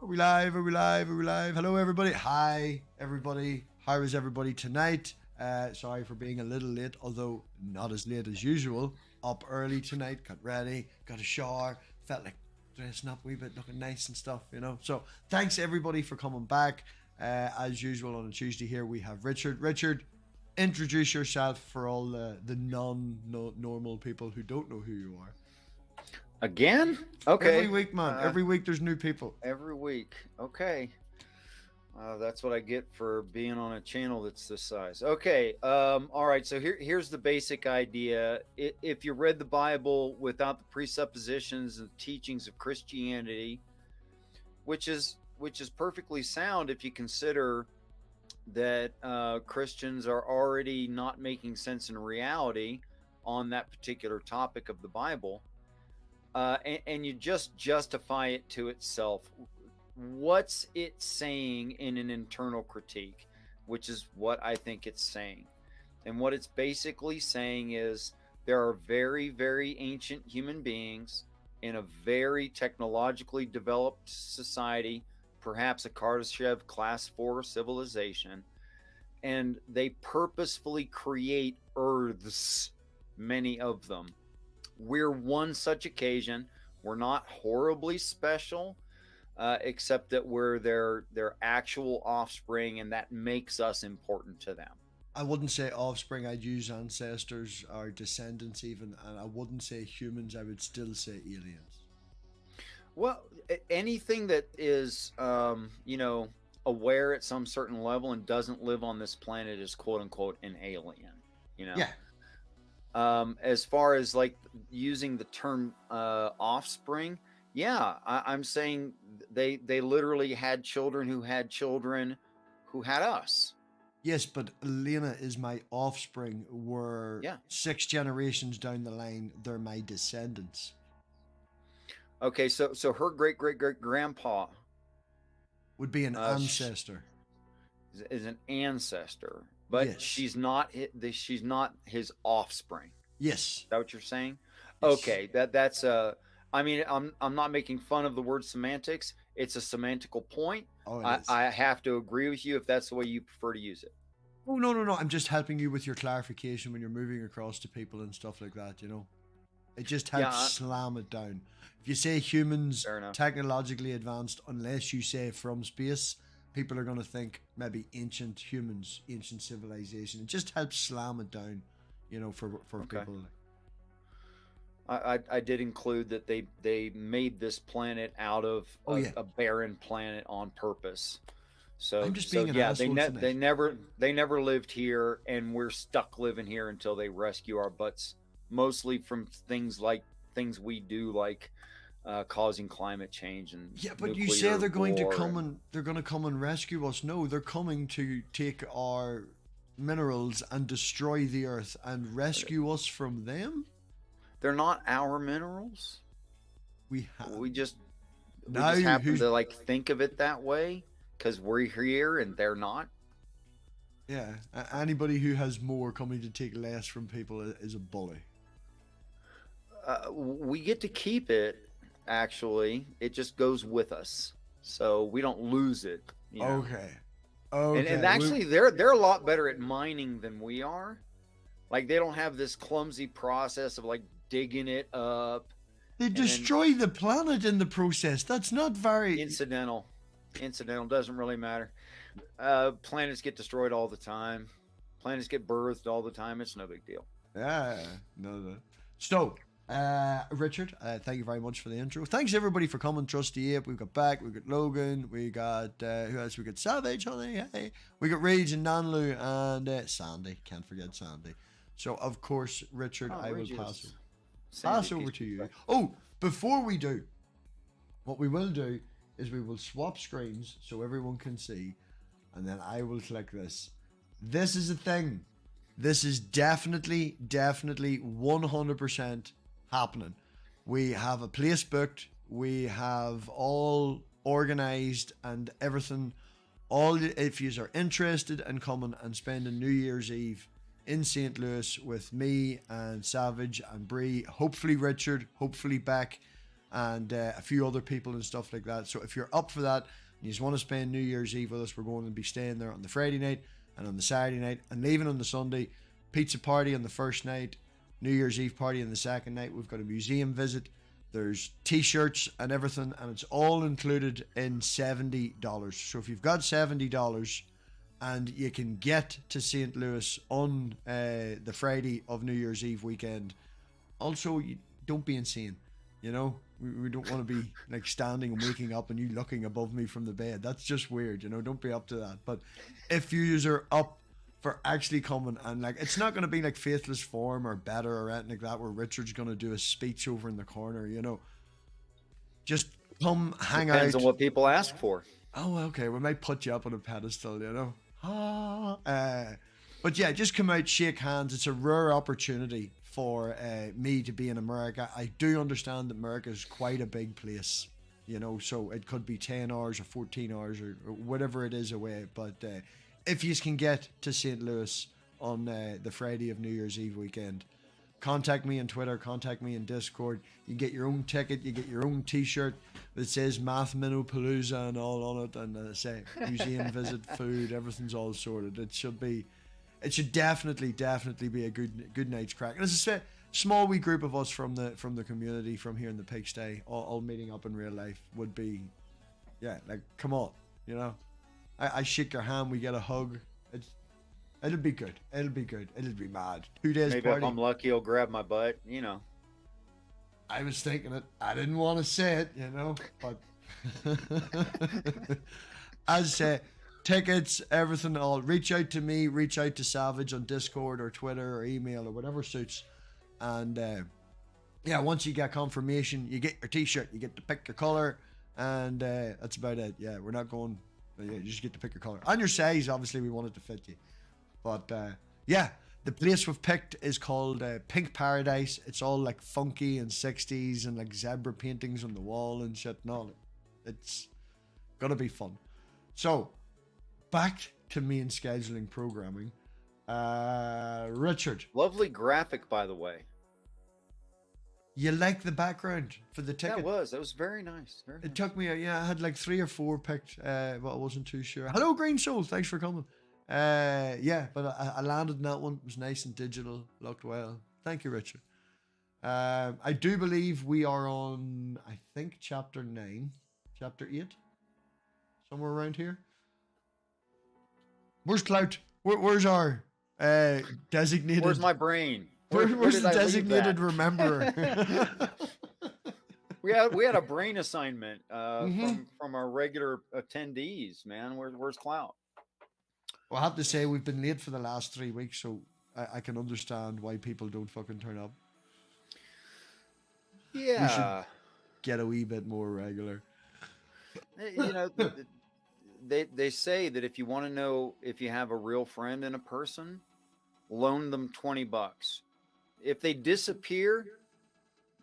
we live? Are we live? Are we live? Hello, everybody. Hi, everybody. How is everybody tonight? Sorry for being a little late, although not as late as usual. Up early tonight, got ready, got a shower, felt like dressing up a wee bit, looking nice and stuff, you know. So thanks everybody for coming back. As usual on a Tuesday here, we have Richard. Richard, introduce yourself for all the non-normal people who don't know who you are. Again? Okay. Every week, man. Every week there's new people. Every week. Okay. That's what I get for being on a channel that's this size. Okay. All right. So here's the basic idea. If you read the Bible without the presuppositions and teachings of Christianity, which is perfectly sound if you consider that Christians are already not making sense in reality on that particular topic of the Bible, and you just justify it to itself. What's it saying in an internal critique, which is what I think it's saying. And what it's basically saying is there are very, very ancient human beings in a very technologically developed society, perhaps a Kardashev class 4 civilization, and they purposefully create Earths, many of them. We're one such occasion. We're not horribly special, except that we're their actual offspring, and that makes us important to them. I wouldn't say offspring, I'd use ancestors or descendants even, and I wouldn't say humans, I would still say aliens. Well, anything that is, aware at some certain level and doesn't live on this planet is quote unquote an alien, Yeah. As far as like using the term offspring, yeah, I'm saying they literally had children who had us. Yes, but Elena is my offspring. We're 6 generations down the line, they're my descendants. Okay, so her great-great-great-grandpa would be an ancestor. Is an ancestor, but yes. she's not his offspring. Yes. Is that what you're saying? Yes. Okay, that's I mean, I'm not making fun of the word semantics. It's a semantical point. Oh, I have to agree with you if that's the way you prefer to use it. Oh, no. I'm just helping you with your clarification when you're moving across to people and stuff like that, It just helps slam it down. If you say humans technologically advanced, unless you say from space, people are going to think maybe ancient humans, ancient civilization. It just helps slam it down, for people. I did include that they made this planet out of a barren planet on purpose. So I'm just being an asshole they never lived here, and we're stuck living here until they rescue our butts, mostly from things we do, like causing climate change and but you say they're going to come and rescue us. No, they're coming to take our minerals and destroy the earth and rescue us from them. They're not our minerals. We just happen to think of it that way because we're here and they're not. Yeah, anybody who has more coming to take less from people is a bully. We get to keep it. Actually, it just goes with us, so we don't lose it. Okay. And actually, they're a lot better at mining than we are. Like, they don't have this clumsy process of digging it up. They destroy the planet in the process. That's not very incidental. Doesn't really matter. Planets get destroyed all the time. Planets get birthed all the time. It's no big deal. Yeah, no. So, Richard, thank you very much for the intro. Thanks everybody for coming. Trusty Ape, we've got Beck, we've got Logan, we got who else? We got Savage, honey. Hey, we got Rage and Nanlu and Sandy. Can't forget Sandy. So of course, Richard, I will pass over to you. Oh, before we do, what we will do is we will swap screens so everyone can see, and then I will click this. This is a thing. This is definitely 100% happening. We have a place booked. We have all organized and everything. If you are interested in coming and spending New Year's Eve in St. Louis with me and Savage and Bree, hopefully Richard, hopefully Beck, and a few other people and stuff like that. So if you're up for that and you just want to spend New Year's Eve with us, we're going to be staying there on the Friday night and on the Saturday night and leaving on the Sunday. Pizza party on the first night, New Year's Eve party on the second night. We've got a museum visit. There's t-shirts and everything, and it's all included in $70. So if you've got $70 and you can get to St. Louis on the Friday of New Year's Eve weekend, also, don't be insane. You know, we don't want to be like standing and waking up and you looking above me from the bed. That's just weird, you know. Don't be up to that. But if you are up for actually coming, and like, it's not going to be like Faithless Form or Better or anything like that where Richard's going to do a speech over in the corner, you know. Just come hang out. Depends on what people ask for. Oh, okay. We might put you up on a pedestal, you know. But yeah, just come out, shake hands. It's a rare opportunity for me to be in America. I do understand that America is quite a big place, you know, so it could be 10 hours or 14 hours or whatever it is away. But if you can get to St. Louis on the Friday of New Year's Eve weekend, contact me on Twitter, contact me in Discord. You get your own ticket, you get your own t-shirt that says Math Minopalooza and all on it, and say museum visit, food, everything's all sorted. It should definitely be a good night's crack. And as I said, small wee group of us from the community from here in the pigsty, all meeting up in real life would be, yeah, like, come on, you know. I shake your hand, we get a hug. It'll be good. It'll be mad. 2 days Maybe party. if I'm lucky, he'll grab my butt, you know. I was thinking it. I didn't want to say it, you know, but as I say, tickets, everything, all. Reach out to me, reach out to Savage on Discord or Twitter or email or whatever suits. And yeah, once you get confirmation, you get your t-shirt, you get to pick your color, and that's about it. Yeah, we're not going. You just get to pick your color and your size. Obviously, we want it to fit you. But yeah, the place we've picked is called Pink Paradise. It's all like funky and 60s and like zebra paintings on the wall and shit and all. It's gonna be fun. So back to main scheduling programming. Richard, Lovely graphic, by the way. you like the background for the ticket? That was very nice. Very It nice. took me, yeah, I had like 3 or 4 picked, but I wasn't too sure. Hello, Green Soul, thanks for coming. Yeah, but I landed in that one. It was nice and digital, looked well. Thank you, Richard. I do believe we are on, I think, chapter 9, chapter 8, somewhere around here. Where's Clout? Where's our designated? Where's my brain? Where's did the I leave designated that? rememberer? We had a brain assignment from our regular attendees, man. Where's Clout? Well, I have to say we've been late for the last 3 weeks, so I can understand why people don't fucking turn up. Yeah. We should get a wee bit more regular. You know, they say that if you want to know if you have a real friend in a person, loan them $20. If they disappear,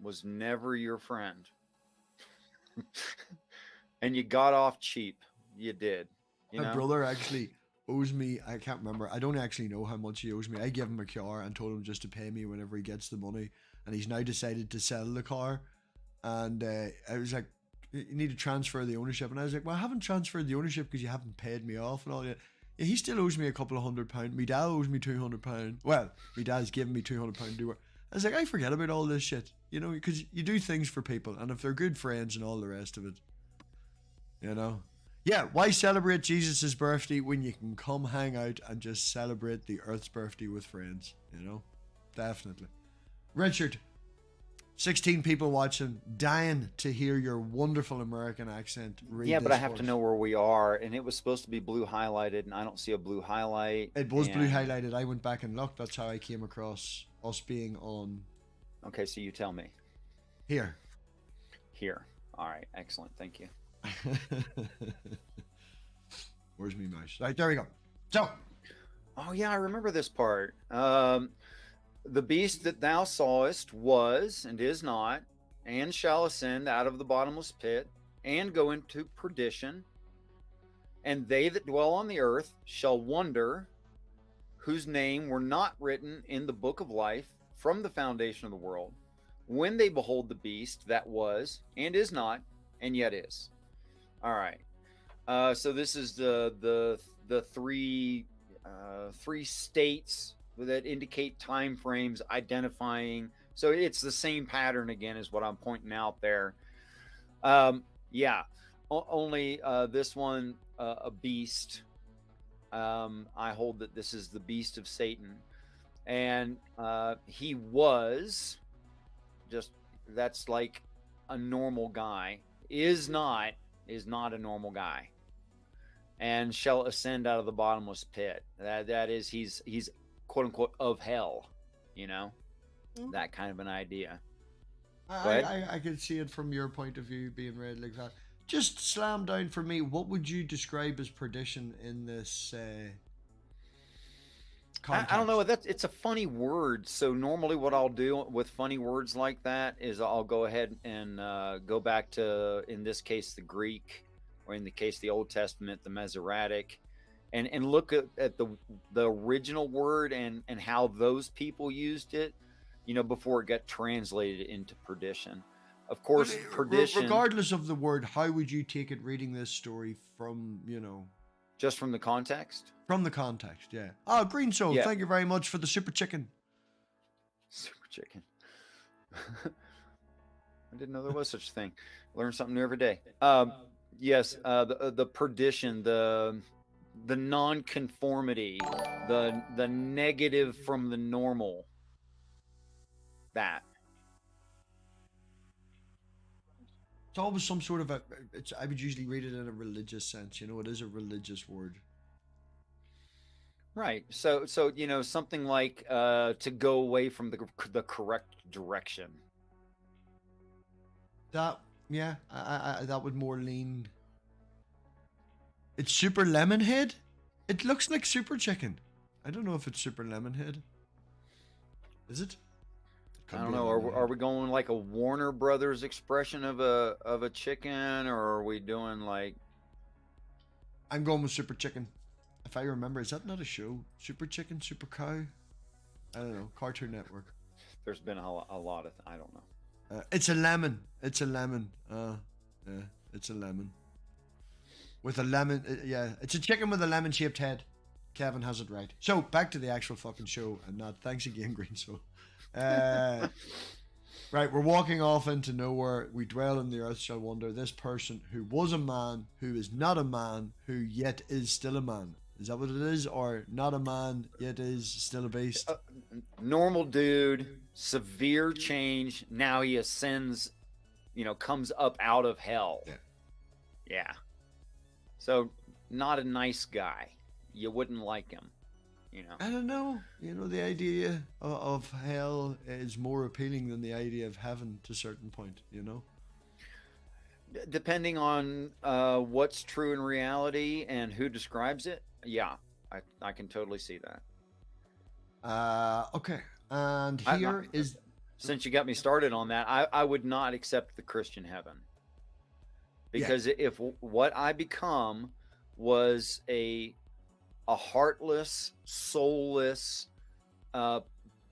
was never your friend. And you got off cheap. You did. You My know? brother actually owes me, I can't remember, I don't actually know how much he owes me. I gave him a car and told him just to pay me whenever he gets the money, and he's now decided to sell the car. And I was like, you need to transfer the ownership, and I was like, well, I haven't transferred the ownership because you haven't paid me off and all that. Yeah, he still owes me a couple of £100. My dad owes me £200. Well, my dad's given me £200 to do it. I was like, I forget about all this shit, you know, because you do things for people, and if they're good friends and all the rest of it, you know. Yeah, why celebrate Jesus' birthday when you can come hang out and just celebrate the Earth's birthday with friends, you know? Definitely. Richard, 16 people watching, dying to hear your wonderful American accent. Yeah, but I have to know where we are, and it was supposed to be blue highlighted, and I don't see a blue highlight. It was blue highlighted. I went back and looked. That's how I came across us being on. Okay, so you tell me. Here. All right, excellent. Thank you. Where's me mouse? Right, there we go. So. Oh yeah, I remember this part. The beast that thou sawest was and is not, and shall ascend out of the bottomless pit, and go into perdition. And they that dwell on the earth shall wonder, whose name were not written in the book of life from the foundation of the world, when they behold the beast that was and is not and yet is. All right. So this is the three states that indicate time frames, identifying. So it's the same pattern again, is what I'm pointing out there. Yeah, only this one, a beast. I hold that this is the beast of Satan, and he was just, that's like a normal guy. Is not a normal guy, and shall ascend out of the bottomless pit. That is, he's quote unquote of hell, you know, that kind of an idea. I can see it from your point of view being read like that. Just slam down for me. What would you describe as perdition in this context? I don't know. It's a funny word. So normally, what I'll do with funny words like that is I'll go ahead and go back to, in this case, the Greek, or in the case of the Old Testament, the Masoretic, and look at the original word and how those people used it, you know, before it got translated into perdition. Of course, perdition. Regardless of the word, how would you take it reading this story from, you know? Just from the context? From the context, yeah. Oh, Green Soul, yeah. Thank you very much for the super chicken. Super chicken. I didn't know there was such a thing. Learn something new every day. Yes, the perdition, the non-conformity, the negative from the normal. That. It's always some sort of I would usually read it in a religious sense. You know, it is a religious word. Right. So you know, something like to go away from the correct direction. That, yeah, I that would more lean. It's Super Lemonhead? It looks like Super Chicken. I don't know if it's Super Lemonhead. Is it? I don't know. Are we going like a Warner Brothers expression of a chicken, or are we doing like? I'm going with Super Chicken. If I remember, is that not a show? Super Chicken, Super Cow? I don't know. Cartoon Network. There's been a lot of. I don't know. It's a lemon. It's a lemon. Yeah, it's a lemon. With a lemon. Yeah, it's a chicken with a lemon-shaped head. Kevin has it right. So back to the actual fucking show, and not. Thanks again, Green Soul. Right, we're walking off into nowhere. We dwell in the earth shall wonder. This person who was a man, who is not a man, who yet is still a man. Is that what it is? Or not a man, yet is still a beast? Normal dude, severe change. Now he ascends, you know, comes up out of hell. Yeah. So, not a nice guy. You wouldn't like him. You know. I don't know. You know, the idea of hell is more appealing than the idea of heaven to a certain point, you know? Depending on what's true in reality and who describes it, yeah, I can totally see that. Okay. And since you got me started on that, I would not accept the Christian heaven. Because if what I become was a heartless, soulless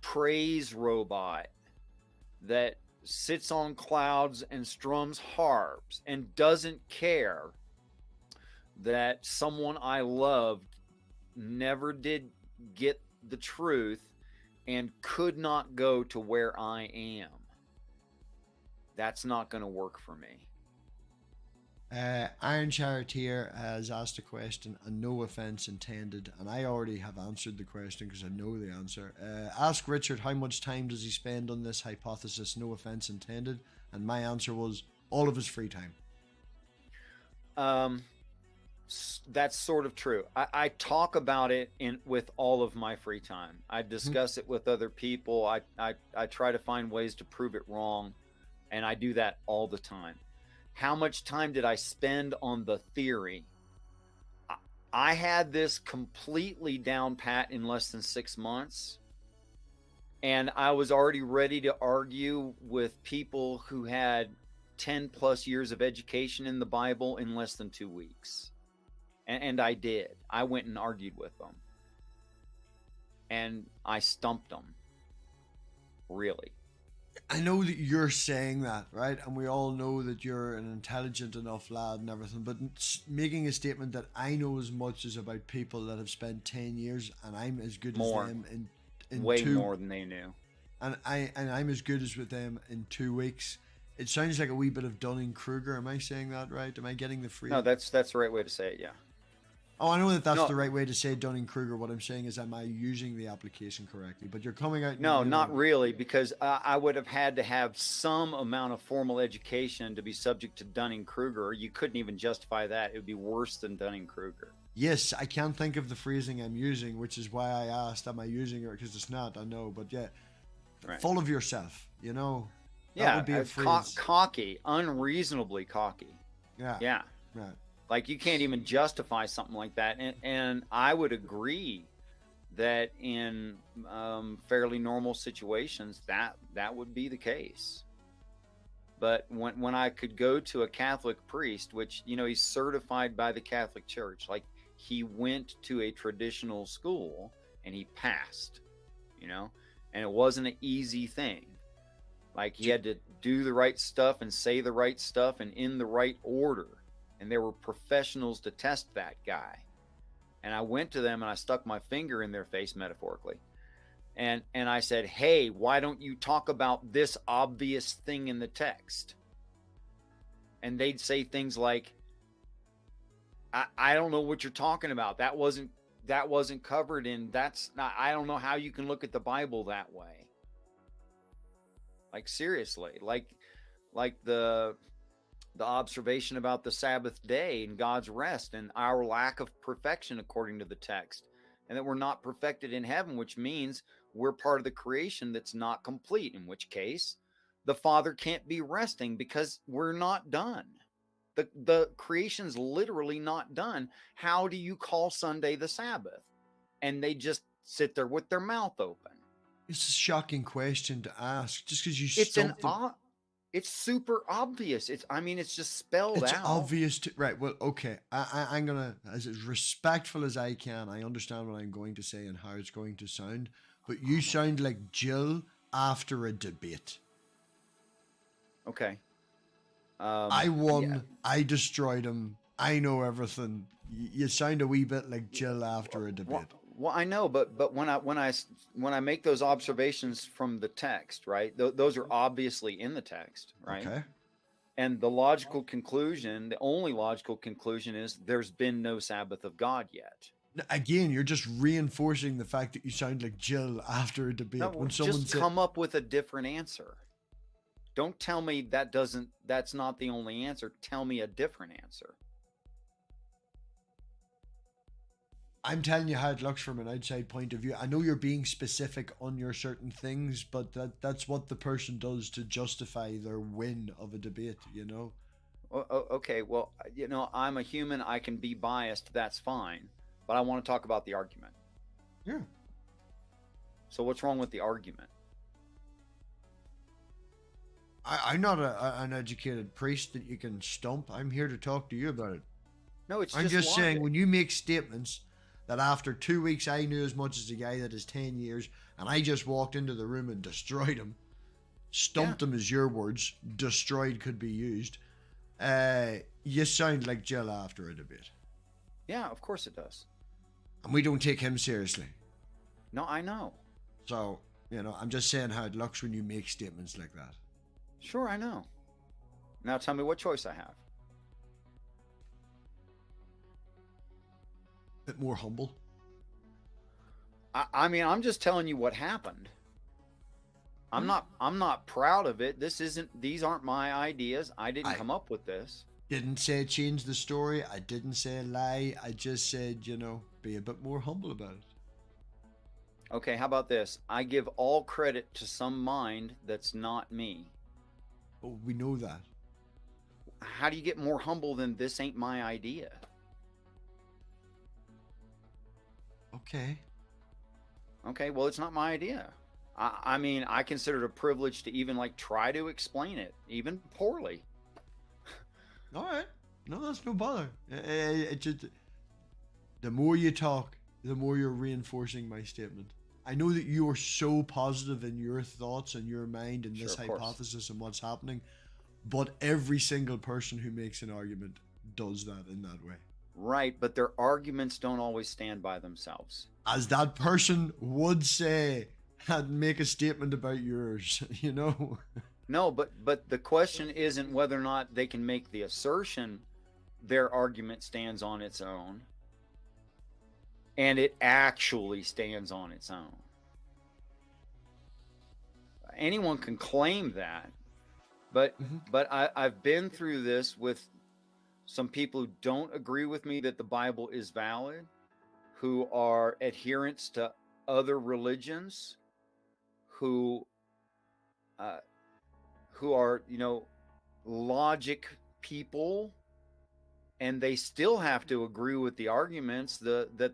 praise robot that sits on clouds and strums harps and doesn't care that someone I loved never did get the truth and could not go to where I am, that's not going to work for me. Iron Charioteer has asked a question, and no offense intended, and I already have answered the question because I know the answer. Ask Richard how much time does he spend on this hypothesis, no offense intended, and my answer was all of his free time. That's sort of true. I talk about it with all of my free time. I discuss it with other people. I try to find ways to prove it wrong, and I do that all the time. How much time did I spend on the theory? I had this completely down pat in less than 6 months. And I was already ready to argue with people who had 10 plus years of education in the Bible in less than 2 weeks. And I did. I went and argued with them. And I stumped them. Really. I know that you're saying that, right? And we all know that you're an intelligent enough lad and everything, but making a statement that I know as much as about people that have spent 10 years and I'm as good More. as them in Way two, more than they knew. and I'm as good as with them in 2 weeks. It sounds like a wee bit of Dunning-Kruger. Am I saying that right? Am I getting the phrase? No, that's the right way to say it. Yeah. Oh, I know that that's No. the right way to say Dunning-Kruger. What I'm saying is, am I using the application correctly? But you're coming out. No, not really, because I would have had to have some amount of formal education to be subject to Dunning-Kruger. You couldn't even justify that. It would be worse than Dunning-Kruger. Yes, I can't think of the phrasing I'm using, which is why I asked, am I using it? Because it's not, I know. But yeah, Right. full of yourself, you know? That Yeah, would be a phrase. cocky, unreasonably cocky. Yeah. Yeah. Right. Like you can't even justify something like that. And I would agree that in fairly normal situations, that would be the case. But when I could go to a Catholic priest, which, you know, he's certified by the Catholic Church, like he went to a traditional school and he passed, you know, and it wasn't an easy thing. Like he had to do the right stuff and say the right stuff and in the right order. And there were professionals to test that guy. And I went to them and I stuck my finger in their face, metaphorically. And I said, hey, why don't you talk about this obvious thing in the text? And they'd say things like, I don't know what you're talking about. That wasn't covered in, that's not, I don't know how you can look at the Bible that way. Like seriously, like the observation about the Sabbath day and God's rest and our lack of perfection according to the text, and that we're not perfected in heaven, which means we're part of the creation that's not complete, in which case the Father can't be resting because we're not done. The creation's literally not done. How do you call Sunday the Sabbath? And they just sit there with their mouth open. It's a shocking question to ask just because you It's stumped them. It's super obvious. It's just spelled It's out. obvious to, right. Well, okay. I'm gonna, as respectful as I can, I understand what I'm going to say and how it's going to sound, but you sound like Jill after a debate. Okay. I won. Yeah. I destroyed him. I know everything. You sound a wee bit like Jill after a debate. Well, I know, but when I make those observations from the text, right? Those are obviously in the text, right? Okay. And the logical conclusion, the only logical conclusion, is there's been no Sabbath of God yet. Again, you're just reinforcing the fact that you sound like Jill after a debate. No, When someone just come up with a different answer. Don't tell me that's not the only answer. Tell me a different answer. I'm telling you how it looks from an outside point of view. I know you're being specific on your certain things, but that's what the person does to justify their win of a debate, you know? Okay, well, you know, I'm a human. I can be biased. That's fine. But I want to talk about the argument. Yeah. So what's wrong with the argument? I'm not an educated priest that you can stump. I'm here to talk to you about it. No, it's I'm just saying, logic. when you make statements that after 2 weeks I knew as much as a guy that is 10 years and I just walked into the room and destroyed him, stumped him is your words, destroyed could be used, you sound like Jill after a debate. Yeah, of course it does. And we don't take him seriously. No, I know. So, you know, I'm just saying how it looks when you make statements like that. Sure, I know. Now tell me what choice I have. Bit more humble. I'm just telling you what happened. I'm not proud of it. These aren't my ideas. I didn't come up with this. Didn't say change the story. I didn't say lie. I just said, you know, be a bit more humble about it. Okay, how about this? I give all credit to some mind that's not me. Oh, we know that. How do you get more humble than this ain't my idea? Okay. Okay, well, it's not my idea. I mean, I consider it a privilege to even like try to explain it, even poorly. All right. No, that's no bother. It just, the more you talk, the more you're reinforcing my statement. I know that you are so positive in your thoughts and your mind and this Sure, of course. hypothesis and what's happening, but every single person who makes an argument does that in that way. Right, but their arguments don't always stand by themselves. As that person would say and make a statement about yours, you know? No, but the question isn't whether or not they can make the assertion their argument stands on its own, and it actually stands on its own. Anyone can claim that, but I've been through this with some people who don't agree with me that the Bible is valid, who are adherents to other religions, who are, you know, logic people, and they still have to agree with the arguments that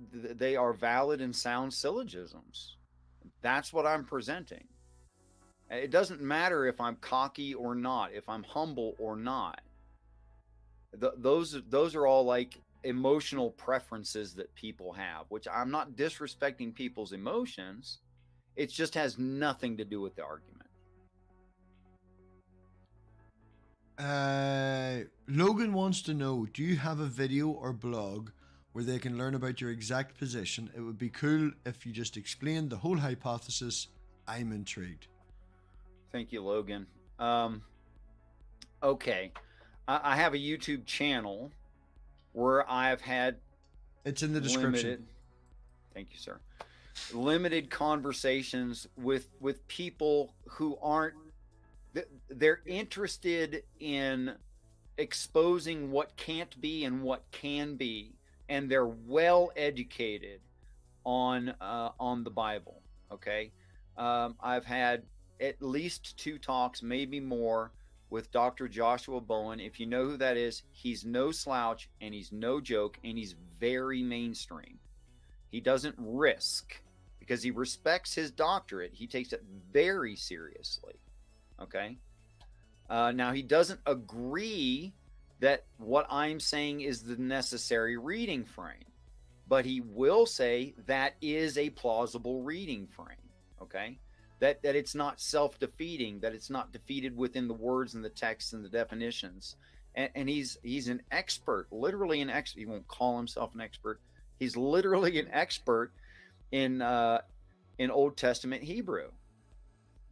they are valid and sound syllogisms. That's what I'm presenting. It doesn't matter if I'm cocky or not, if I'm humble or not. Those are all like emotional preferences that people have, which I'm not disrespecting people's emotions. It just has nothing to do with the argument. Logan wants to know, do you have a video or blog where they can learn about your exact position? It would be cool if you just explained the whole hypothesis. I'm intrigued. Thank you, Logan. Okay. I have a YouTube channel where I've had... It's in the description. Thank you, sir. Limited conversations with people who aren't... They're interested in exposing what can't be and what can be, and they're well educated on the Bible. Okay, I've had at least 2 talks, maybe more, with Dr. Joshua Bowen. If you know who that is, he's no slouch and he's no joke, and he's very mainstream. He doesn't risk because he respects his doctorate. He takes it very seriously. Okay. Now, he doesn't agree that what I'm saying is the necessary reading frame, but he will say that is a plausible reading frame. Okay. That it's not self-defeating, that it's not defeated within the words and the text and the definitions. And he's an expert, literally an expert. He won't call himself an expert. He's literally an expert in Old Testament Hebrew.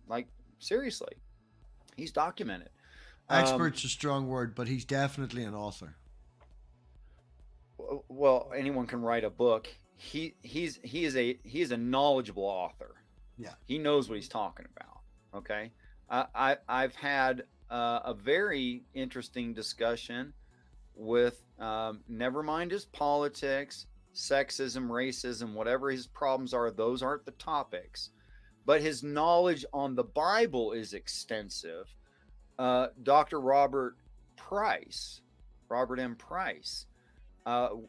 Like, seriously. He's documented. Expert's a strong word, but he's definitely an author. Well, anyone can write a book. He is a knowledgeable author. Yeah, he knows what he's talking about. Okay, I've had a very interesting discussion with never mind his politics, sexism, racism, whatever his problems are. Those aren't the topics. But his knowledge on the Bible is extensive. Dr. Robert M. Price,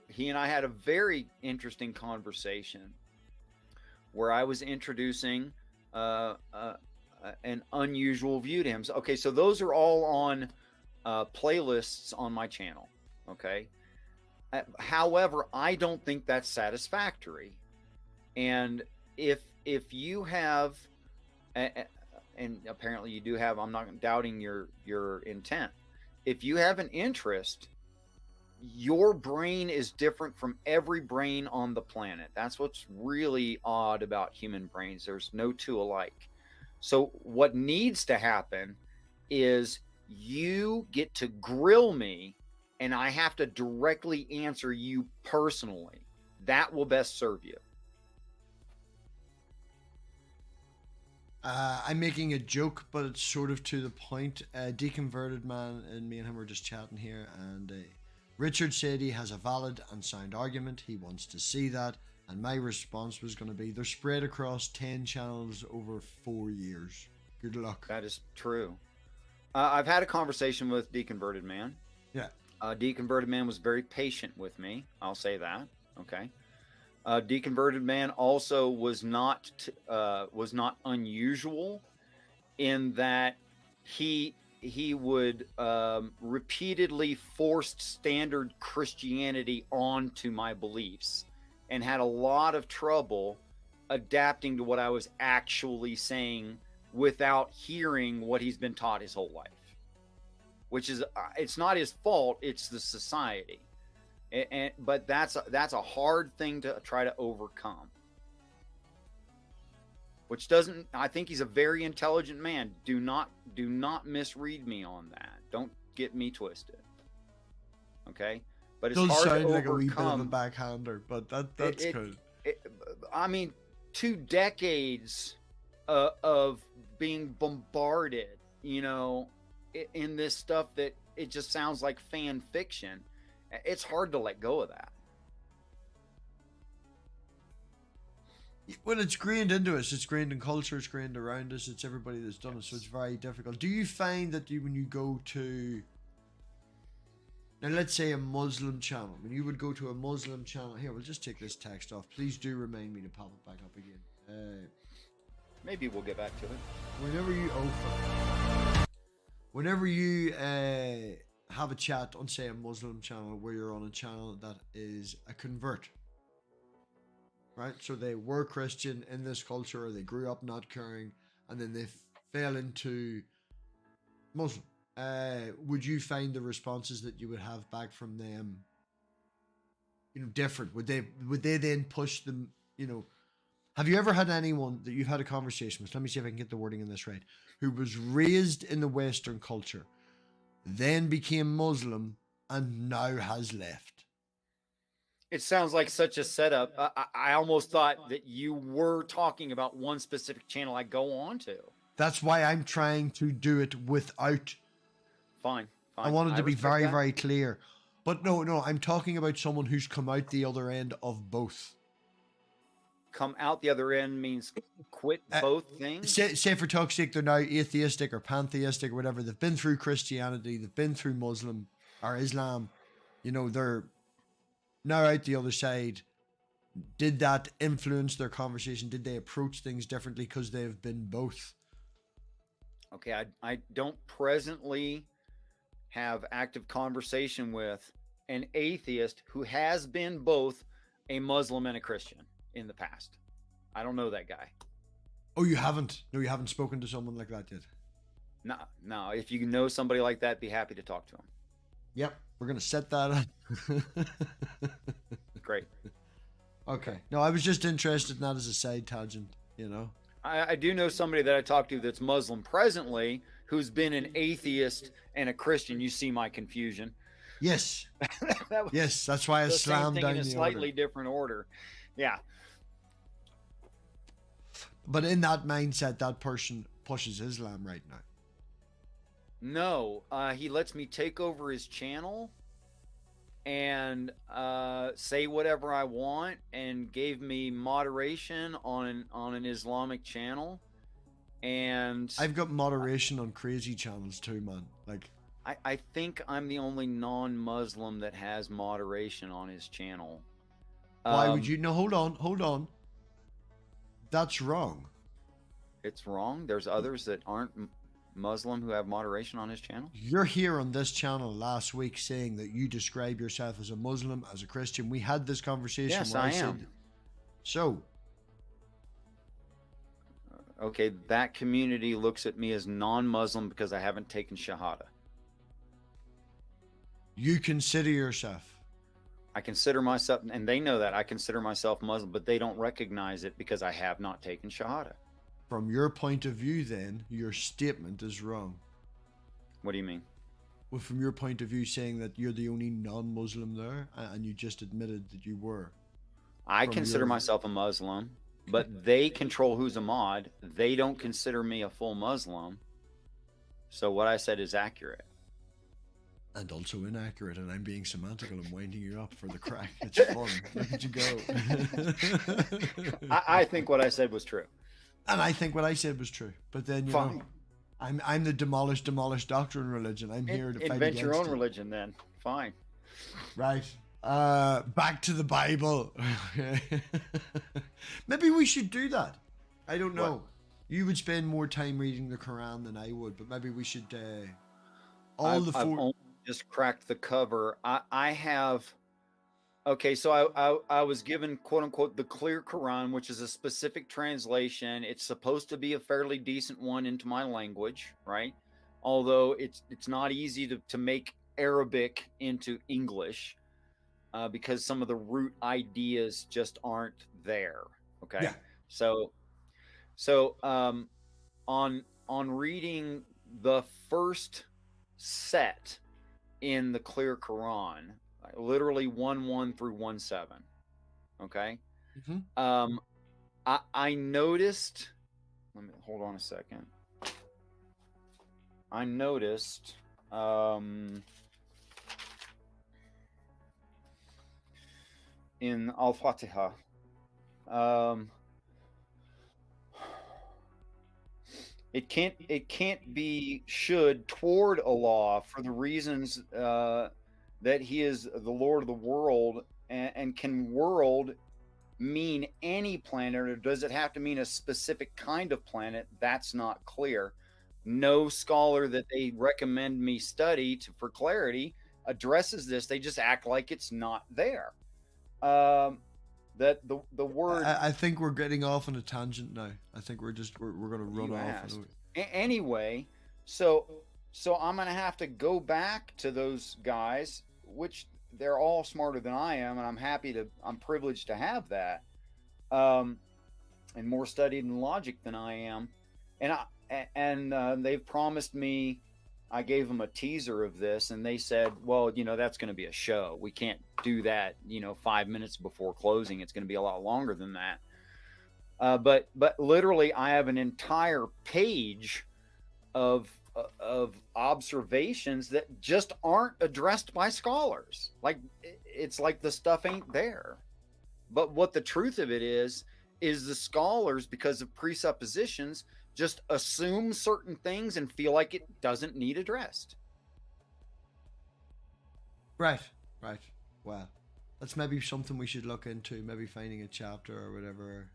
he and I had a very interesting conversation where I was introducing an unusual view to him. So, okay, so those are all on playlists on my channel. Okay. However, I don't think that's satisfactory. And if you have, and apparently you do have, I'm not doubting your intent. If you have an interest, your brain is different from every brain on the planet. That's what's really odd about human brains. There's no two alike. So what needs to happen is you get to grill me, and I have to directly answer you personally. That will best serve you. I'm making a joke, but it's sort of to the point. Deconverted Man and me and him were just chatting here, and Richard said he has a valid and sound argument. He wants to see that, and my response was going to be, they're spread across 10 channels over 4 years. Good luck. That is true. I've had a conversation with Deconverted Man. Yeah. Deconverted Man was very patient with me. I'll say that. Okay. Deconverted Man also was not unusual in that he would repeatedly forced standard Christianity onto my beliefs, and had a lot of trouble adapting to what I was actually saying without hearing what he's been taught his whole life, which is, it's not his fault, it's the society. But that's a hard thing to try to overcome, which doesn't, I think he's a very intelligent man. Do not misread me on that. Don't get me twisted. Okay. But it's does hard sound to like a wee bit of a overcome. backhander, but that's good. I mean, 2 decades of being bombarded, you know, in this stuff that it just sounds like fan fiction. It's hard to let go of that. Well, it's grained into us. It's grained in culture. It's grained around us. It's everybody that's done it, so it's very difficult. Do you find that when you go to, now let's say a Muslim channel, when you would go to a Muslim channel, here, we'll just take this text off. Please do remind me to pop it back up again. Maybe we'll get back to it. Whenever you have a chat on, say, a Muslim channel where you're on a channel that is a convert, right? So they were Christian in this culture, or they grew up not caring, and then they fell into Muslim. Would you find the responses that you would have back from them, you know, different? Would they then push them, you know? Have you ever had anyone that you've had a conversation with, let me see if I can get the wording in this right, who was raised in the Western culture, then became Muslim, and now has left? It sounds like such a setup. I almost thought that you were talking about one specific channel I go on to. That's why I'm trying to do it without. Fine. I wanted to be very, that. very clear. But no, I'm talking about someone who's come out the other end of both. Come out the other end means quit both things? Say for talk's sake, they're now atheistic or pantheistic or whatever. They've been through Christianity. They've been through Muslim or Islam. You know, they're now out the other side. Did that influence their conversation? Did they approach things differently because they've been both? Okay, I don't presently have active conversation with an atheist who has been both a Muslim and a Christian in the past. I don't know that guy. Oh, you haven't? No, you haven't spoken to someone like that yet? No. If you know somebody like that, be happy to talk to him. Yep, we're going to set that up. Great. Okay. No, I was just interested in that as a side tangent, you know? I do know somebody that I talked to that's Muslim presently, who's been an atheist and a Christian. You see my confusion. Yes. That yes, that's why I slammed down in a the slightly order. different order. Yeah. But in that mindset, that person pushes Islam right now. No, he lets me take over his channel and say whatever I want, and gave me moderation on an Islamic channel. And I've got moderation on crazy channels too, man. Like, I think I'm the only non-Muslim that has moderation on his channel. Why would you? No, hold on. That's wrong. It's wrong. There's others that aren't Muslim who have moderation on his channel. You're here on this channel last week saying that you describe yourself as a Muslim, as a Christian. We had this conversation. Yes, where I said, am. So. Okay, that community looks at me as non-Muslim because I haven't taken Shahada. You consider yourself? I consider myself, and they know that, I consider myself Muslim, but they don't recognize it because I have not taken Shahada. From your point of view, then, your statement is wrong. What do you mean? Well, from your point of view, saying that you're the only non-Muslim there, and you just admitted that you were. I consider myself a Muslim, but they control who's a mod. They don't consider me a full Muslim. So what I said is accurate. And also inaccurate, and I'm being semantical and winding you up for the crack. It's fun. Look at you go. I think what I said was true. And I think what I said was true. But then, you know, I'm the demolished doctrine religion. I'm here to fight invent against your own it. religion then. Fine. Right. Back to the Bible. Maybe we should do that. I don't know. What? You would spend more time reading the Quran than I would, but maybe we should I've only just cracked the cover. I have Okay, so I was given quote unquote the clear Quran, which is a specific translation. It's supposed to be a fairly decent one into my language, right? Although it's not easy to make Arabic into English because some of the root ideas just aren't there. Okay, Yeah. so on reading the first set in the clear Quran, literally 1:1 through 1:7. Okay. Mm-hmm. I noticed. Let me hold on a second. I noticed. In Al-Fatiha. It can't be should toward Allah for the reasons that He is the Lord of the world, and can world mean any planet, or does it have to mean a specific kind of planet? That's not clear. No scholar that they recommend me study for clarity addresses this. They just act like it's not there. That the word. I think we're getting off on a tangent now. I think we're going to run off. Anyway, so I'm gonna have to go back to those guys, which they're all smarter than I am, and I'm privileged to have that, and more studied in logic than I am, and they've promised me. I gave them a teaser of this, and they said, well, that's going to be a show. We can't do that, 5 minutes before closing. It's going to be a lot longer than that. But literally, I have an entire page of observations that just aren't addressed by scholars. Like, it's like the stuff ain't there. But what the truth of it is the scholars, because of presuppositions, just assume certain things and feel like it doesn't need addressed. Right. Well, that's maybe something we should look into, maybe finding a chapter or whatever.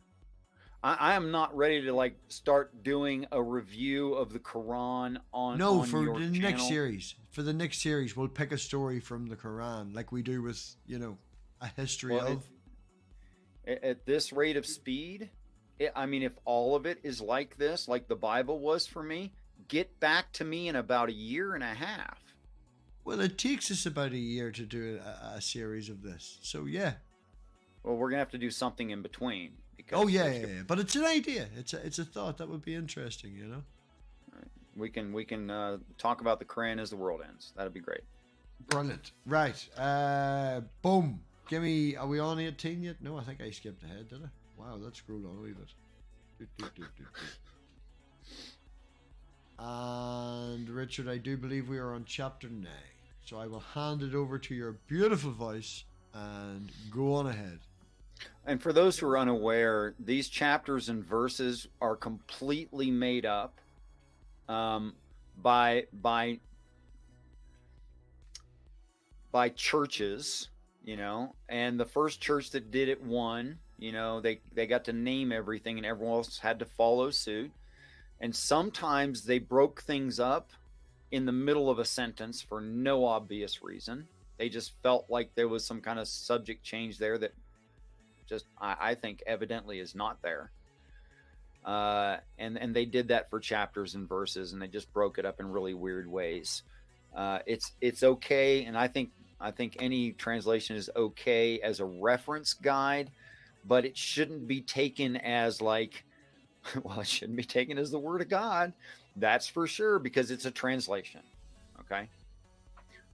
I am not ready to start doing a review of the Quran on for your the channel. next series. For the next series, we'll pick a story from the Quran, like we do with a history of. At this rate of speed, I mean, if all of it is like this, like the Bible was for me, get back to me in about a year and a half. Well, it takes us about a year to do a series of this, so yeah. Well, we're gonna have to do something in between. Oh yeah. But it's an idea. It's a thought that would be interesting, Right. We can talk about the Quran as the world ends. That'd be great. Brilliant. Right. Boom. Give me. Are we on 18 yet? No, I think I skipped ahead, did I? Wow, let's scroll on a wee bit. And Richard, I do believe we are on chapter 9. So I will hand it over to your beautiful voice and go on ahead. And for those who are unaware, these chapters and verses are completely made up by churches, and the first church that did it won. They got to name everything, and everyone else had to follow suit. And sometimes they broke things up in the middle of a sentence for no obvious reason. They just felt like there was some kind of subject change there that just, I think, evidently is not there. And they did that for chapters and verses, and they just broke it up in really weird ways. It's okay, and I think any translation is okay as a reference guide, but it shouldn't be taken as it shouldn't be taken as the word of God. That's for sure, because it's a translation. Okay.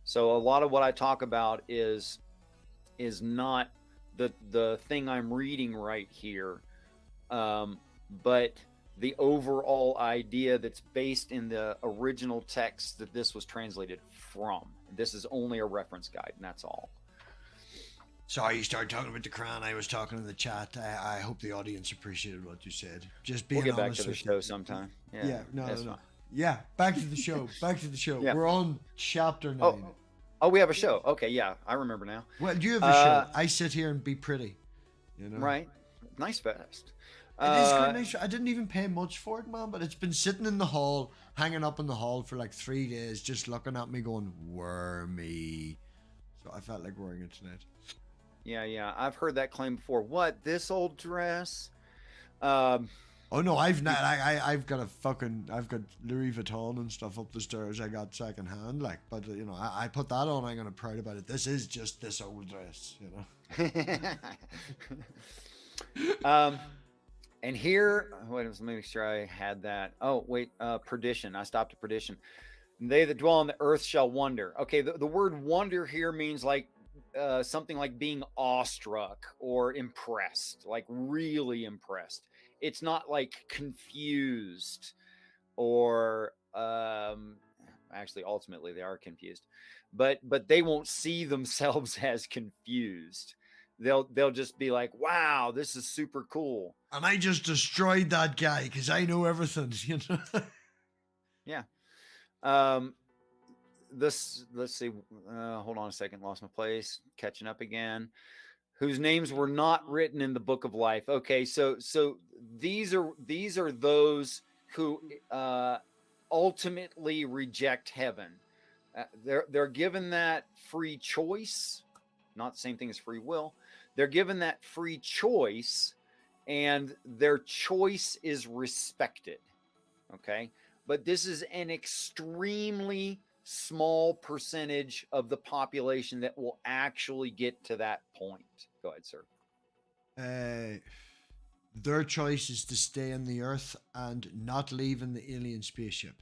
So a lot of what I talk about is not the thing I'm reading right here, but the overall idea that's based in the original text that this was translated from. This is only a reference guide, and that's all. Sorry, you started talking about the Quran. I was talking in the chat. I hope the audience appreciated what you said. Just being honest. We'll get back to the show sometime. Yeah, no. Yeah, back to the show. Yeah. We're on chapter 9. Oh, we have a show. Okay, yeah, I remember now. Well, you have a show. I sit here and be pretty. Right. Nice fast. It is quite nice. I didn't even pay much for it, man, but it's been sitting in the hall, hanging up in the hall for like 3 days, just looking at me going, "Wear me." So I felt like wearing it tonight. Yeah. I've heard that claim before. What, this old dress? Um, Oh no, I've not. I've got I've got Louis Vuitton and stuff up the stairs. I got second hand, like, but you know, I put that on. I'm gonna proud about it. This is just this old dress, you know. and here, wait, let me make sure I had that. Oh wait, perdition. I stopped at perdition. They that dwell on the earth shall wonder. Okay, the word wonder here means like something like being awestruck or impressed, like really impressed. It's not like confused or actually ultimately they are confused, but they won't see themselves as confused. They'll just be like, wow, this is super cool. And I just destroyed that guy because I know everything, you know. Yeah. Let's see. Hold on a second. Lost my place. Catching up again. Whose names were not written in the book of life. Okay, so these are those who ultimately reject heaven. They're given that free choice, not the same thing as free will. They're given that free choice, and their choice is respected. Okay, but this is an extremely small percentage of the population that will actually get to that point. Go ahead, sir. Their choice is to stay on the earth and not leave in the alien spaceship.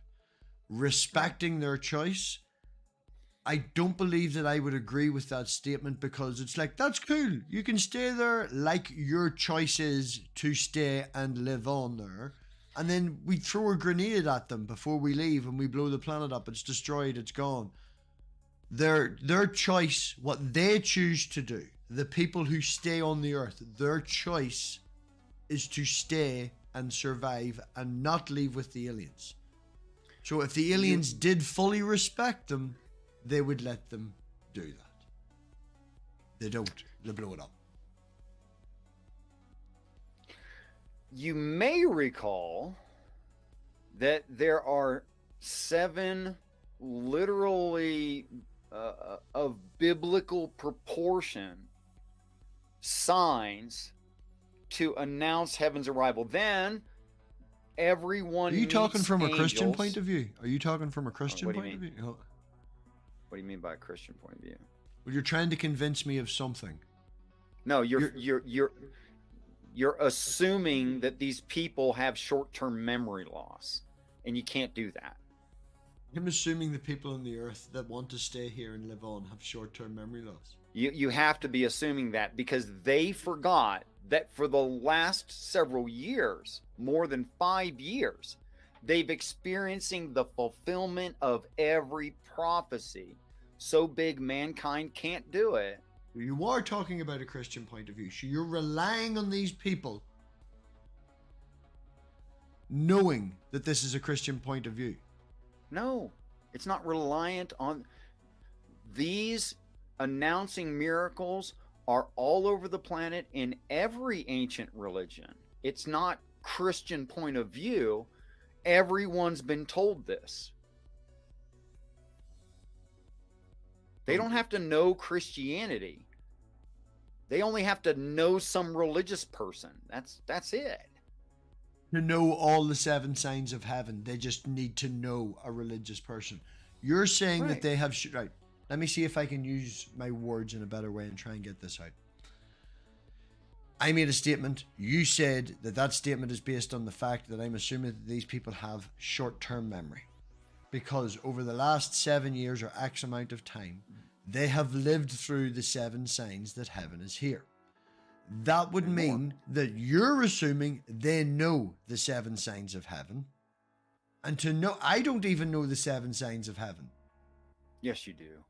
Respecting their choice, I don't believe that I would agree with that statement, because it's like, that's cool. You can stay there, like your choice is to stay and live on there. And then we throw a grenade at them before we leave and we blow the planet up. It's destroyed. It's gone. Their choice, what they choose to do, the people who stay on the earth, their choice is to stay and survive and not leave with the aliens. So if the aliens did fully respect them, they would let them do that. They don't. They blow it up. You may recall that there are 7 literally of biblical proportion signs to announce heaven's arrival. Then everyone. Are you talking from a angels. Christian point of view? Are you talking from a Christian What do you point of mean? view? What do you mean by a Christian point of view? Well, you're trying to convince me of something. No, you're assuming that these people have short-term memory loss, and you can't do that. I'm assuming the people on the earth that want to stay here and live on have short-term memory loss. You have to be assuming that, because they forgot that for the last several years, more than 5 years, they've experiencing the fulfillment of every prophecy so big mankind can't do it. You are talking about a Christian point of view, so you're relying on these people knowing that this is a Christian point of view. No, it's not reliant on these. Announcing miracles are all over the planet in every ancient religion. It's not Christian point of view. Everyone's been told this. They don't have to know Christianity. They only have to know some religious person. That's it. To know all the 7 signs of heaven, they just need to know a religious person. You're saying Right. that they have... Right. Let me see if I can use my words in a better way and try and get this out. I made a statement. You said that that statement is based on the fact that I'm assuming that these people have short-term memory. Because over the last 7 years or X amount of time, they have lived through the 7 signs that heaven is here. That would mean that you're assuming they know the 7 signs of heaven. And to know, I don't even know the 7 signs of heaven. Yes, you do.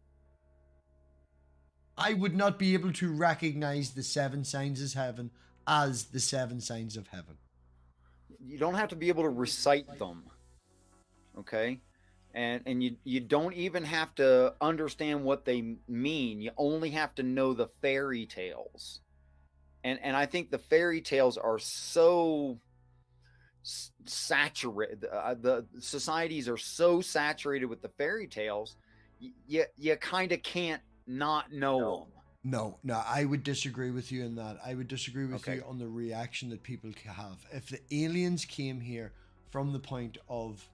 I would not be able to recognize the 7 signs of heaven as the 7 signs of heaven. You don't have to be able to recite them. Okay? And you don't even have to understand what they mean. You only have to know the fairy tales. And I think the fairy tales are so saturated. The societies are so saturated with the fairy tales, you kind of can't not know them. No, no, I would disagree with you in that. I would disagree with Okay. you on the reaction that people have. If the aliens came here from the point of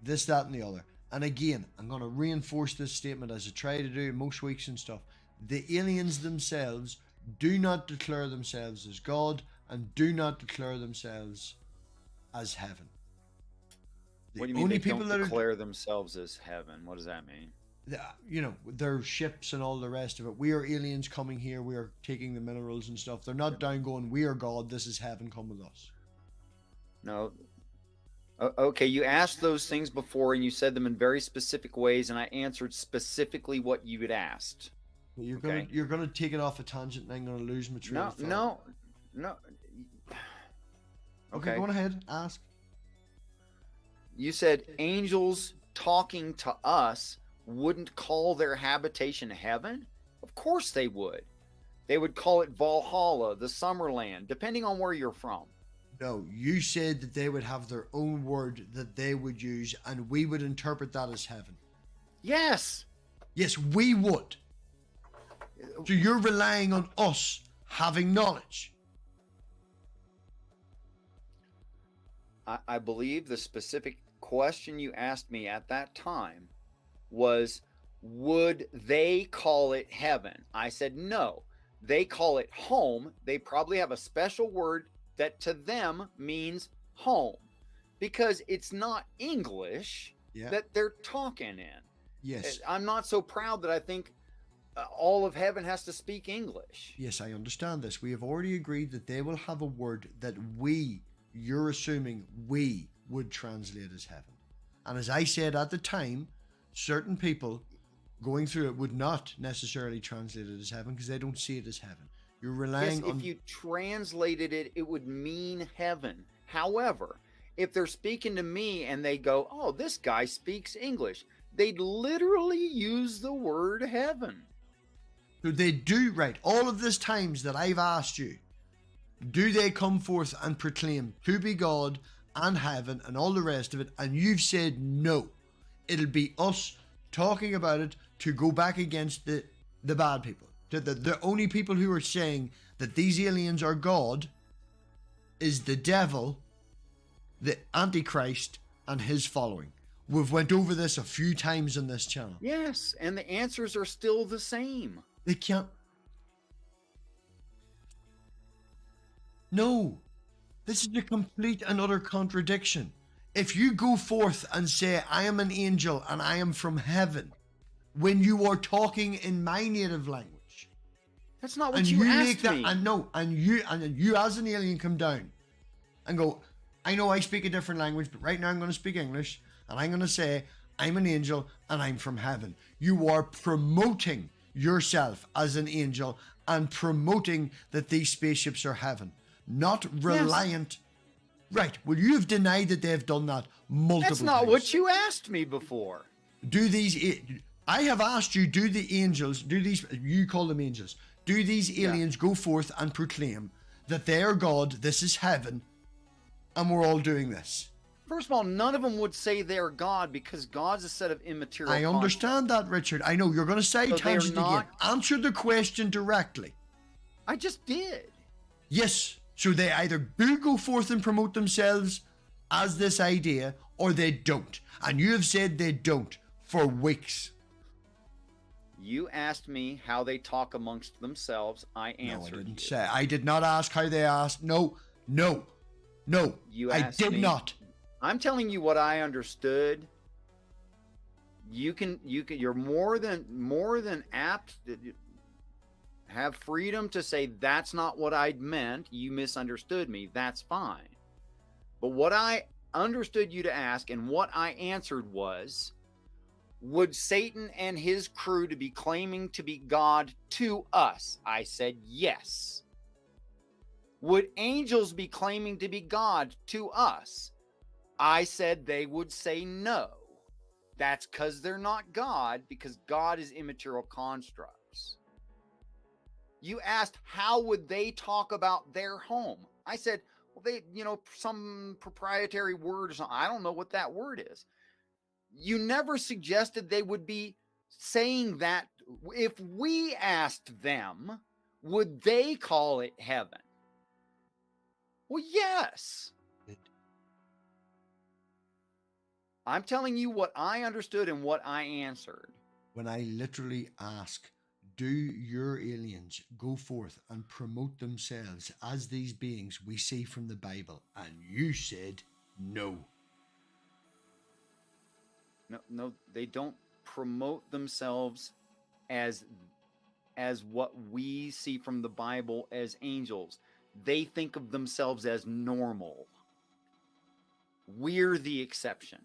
this, that, and the other, and again, I'm going to reinforce this statement as I try to do most weeks and stuff. The aliens themselves do not declare themselves as God and do not declare themselves as heaven. The What do you mean only they people don't that are, declare themselves as heaven? What does that mean? you know, their ships and all the rest of it. We are aliens coming here. We are taking the minerals and stuff. They're not down going, we are God. This is heaven. Come with us. No. Okay, you asked those things before and you said them in very specific ways, and I answered specifically what you had asked. But Okay. you're gonna take it off a tangent, and I'm gonna lose my train of thought. No. Okay, go on ahead. Ask. You said angels talking to us wouldn't call their habitation heaven? Of course they would. They would call it Valhalla, the Summerland, depending on where you're from. No, you said that they would have their own word that they would use, and we would interpret that as heaven. Yes. Yes, we would. So you're relying on us having knowledge. I believe the specific question you asked me at that time was, would they call it heaven? I said, no, they call it home. They probably have a special word that to them means home because it's not English that they're talking in. Yes. I'm not so proud that I think all of heaven has to speak English. Yes, I understand this. We have already agreed that they will have a word that you're assuming we would translate as heaven. And as I said at the time, certain people going through it would not necessarily translate it as heaven because they don't see it as heaven. You're relying on... If you translated it, it would mean heaven. However, if they're speaking to me and they go, oh, this guy speaks English, they'd literally use the word heaven. So they do, right? All of these times that I've asked you, do they come forth and proclaim to be God and heaven and all the rest of it? And you've said no. It'll be us talking about it to go back against the bad people. The only people who are saying that these aliens are God is the devil, the Antichrist, and his following. We've went over this a few times on this channel. Yes, and the answers are still the same. They can't... No, this is a complete and utter contradiction. If you go forth and say, I am an angel and I am from heaven, when you are talking in my native language. That's not what you asked me. And no, and you as an alien come down and go, I know I speak a different language, but right now I'm going to speak English and I'm going to say, I'm an angel and I'm from heaven. You are promoting yourself as an angel and promoting that these spaceships are heaven. Not reliant. Yes. Right. Well, you have denied that they have done that multiple times. That's not what you asked me before. I have asked you, do the angels, you call them angels, do these aliens go forth and proclaim that they are God, this is heaven, and we're all doing this? First of all, none of them would say they're God because God's a set of immaterial I understand that, Richard. I know you're going to say tangent again. Answer the question directly. I just did. Yes. So they either do go forth and promote themselves as this idea, or they don't. And you have said they don't for weeks. You asked me how they talk amongst themselves. I answered. No, I didn't say. I did not ask how they asked. No. You asked me. I did not. I'm telling you what I understood. You're more than apt. Have freedom to say that's not what I meant. You misunderstood me. That's fine. But what I understood you to ask and what I answered was, would Satan and his crew to be claiming to be God to us? I said yes. Would angels be claiming to be God to us? I said they would say no. That's because they're not God, because God is immaterial constructs. You asked, how would they talk about their home? I said, well, they, some proprietary word or something. I don't know what that word is. You never suggested they would be saying that if we asked them, would they call it heaven? Well, yes. I'm telling you what I understood and what I answered. When I literally ask, do your aliens go forth and promote themselves as these beings we see from the Bible? And you said no. No, they don't promote themselves as what we see from the Bible as angels. They think of themselves as normal. We're the exception.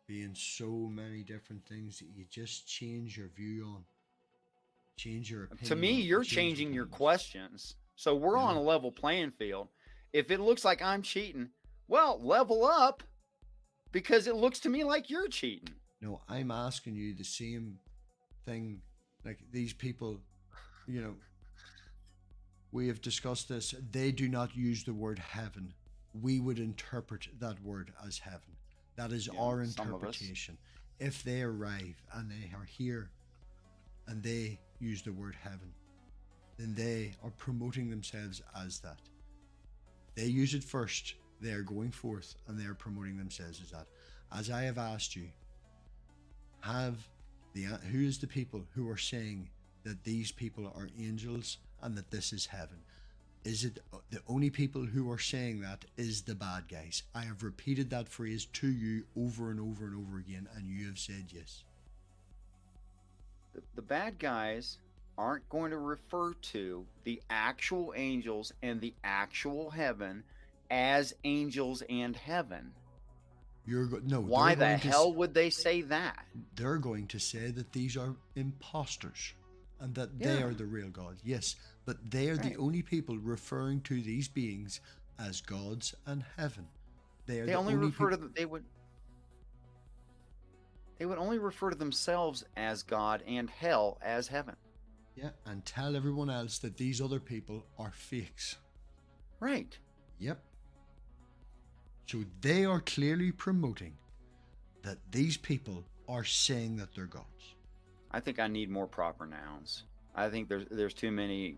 Being so many different things that you just change your view on. Change your opinion. To me, you're changing your questions. So we're on a level playing field. If it looks like I'm cheating, well, level up, because it looks to me like you're cheating. No, I'm asking you the same thing. Like these people, you know, we have discussed this. They do not use the word heaven. We would interpret that word as heaven. That is our interpretation. If they arrive and they are here and they use the word heaven, then they are promoting themselves as that. They use it first. They are going forth and they are promoting themselves as that. As I have asked you, who is the people who are saying that these people are angels and that this is heaven? Is it the only people who are saying that is the bad guys? I have repeated that phrase to you over and over and over again, and you have said yes. The bad guys aren't going to refer to the actual angels and the actual heaven as angels and heaven. Why the hell would they say that? They're going to say that these are imposters and that they are the real God. Yes, but they are the only people referring to these beings as gods and heaven. They only refer to they would only refer to themselves as God and hell as heaven. Yeah, and tell everyone else that these other people are fakes. Right. Yep. So they are clearly promoting that these people are saying that they're gods. I think I need more proper nouns. I think there's too many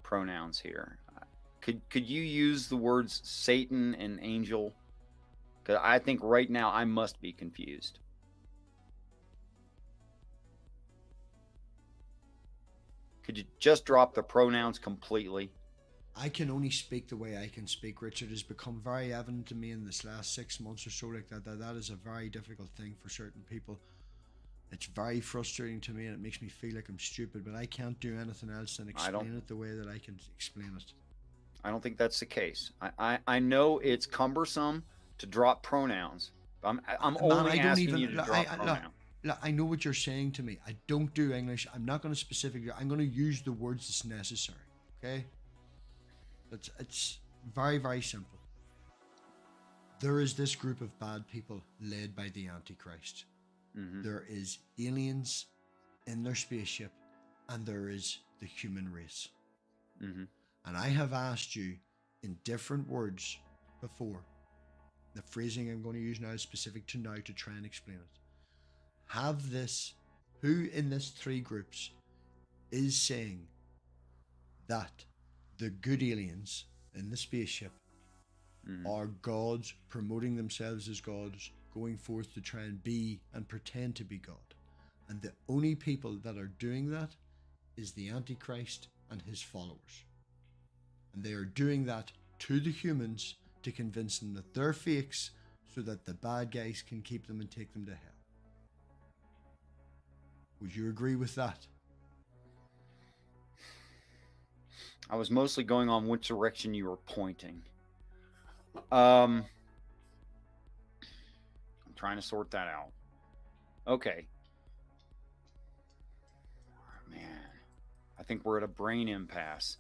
pronouns here. Could you use the words Satan and angel? Because I think right now I must be confused. Could you just drop the pronouns completely? I can only speak the way I can speak, Richard. Has become very evident to me in this last 6 months or so, like that is a very difficult thing for certain people. It's very frustrating to me and it makes me feel like I'm stupid, but I can't do anything else than explain it the way that I can explain it. I don't think that's the case. I know it's cumbersome to drop pronouns. I'm only asking you to drop pronouns. Look, I know what you're saying to me. I don't do English. I'm not going to specifically. I'm going to use the words that's necessary. Okay? It's very, very simple. There is this group of bad people led by the Antichrist. Mm-hmm. There is aliens in their spaceship, and there is the human race. Mm-hmm. And I have asked you in different words before. The phrasing I'm going to use now is specific to now to try and explain it. Who in this three groups is saying that the good aliens in the spaceship are gods, promoting themselves as gods, going forth to try and be and pretend to be God. And the only people that are doing that is the Antichrist and his followers. And they are doing that to the humans to convince them that they're fakes so that the bad guys can keep them and take them to hell. Would you agree with that? I was mostly going on which direction you were pointing. I'm trying to sort that out. Okay. Man, I think we're at a brain impasse.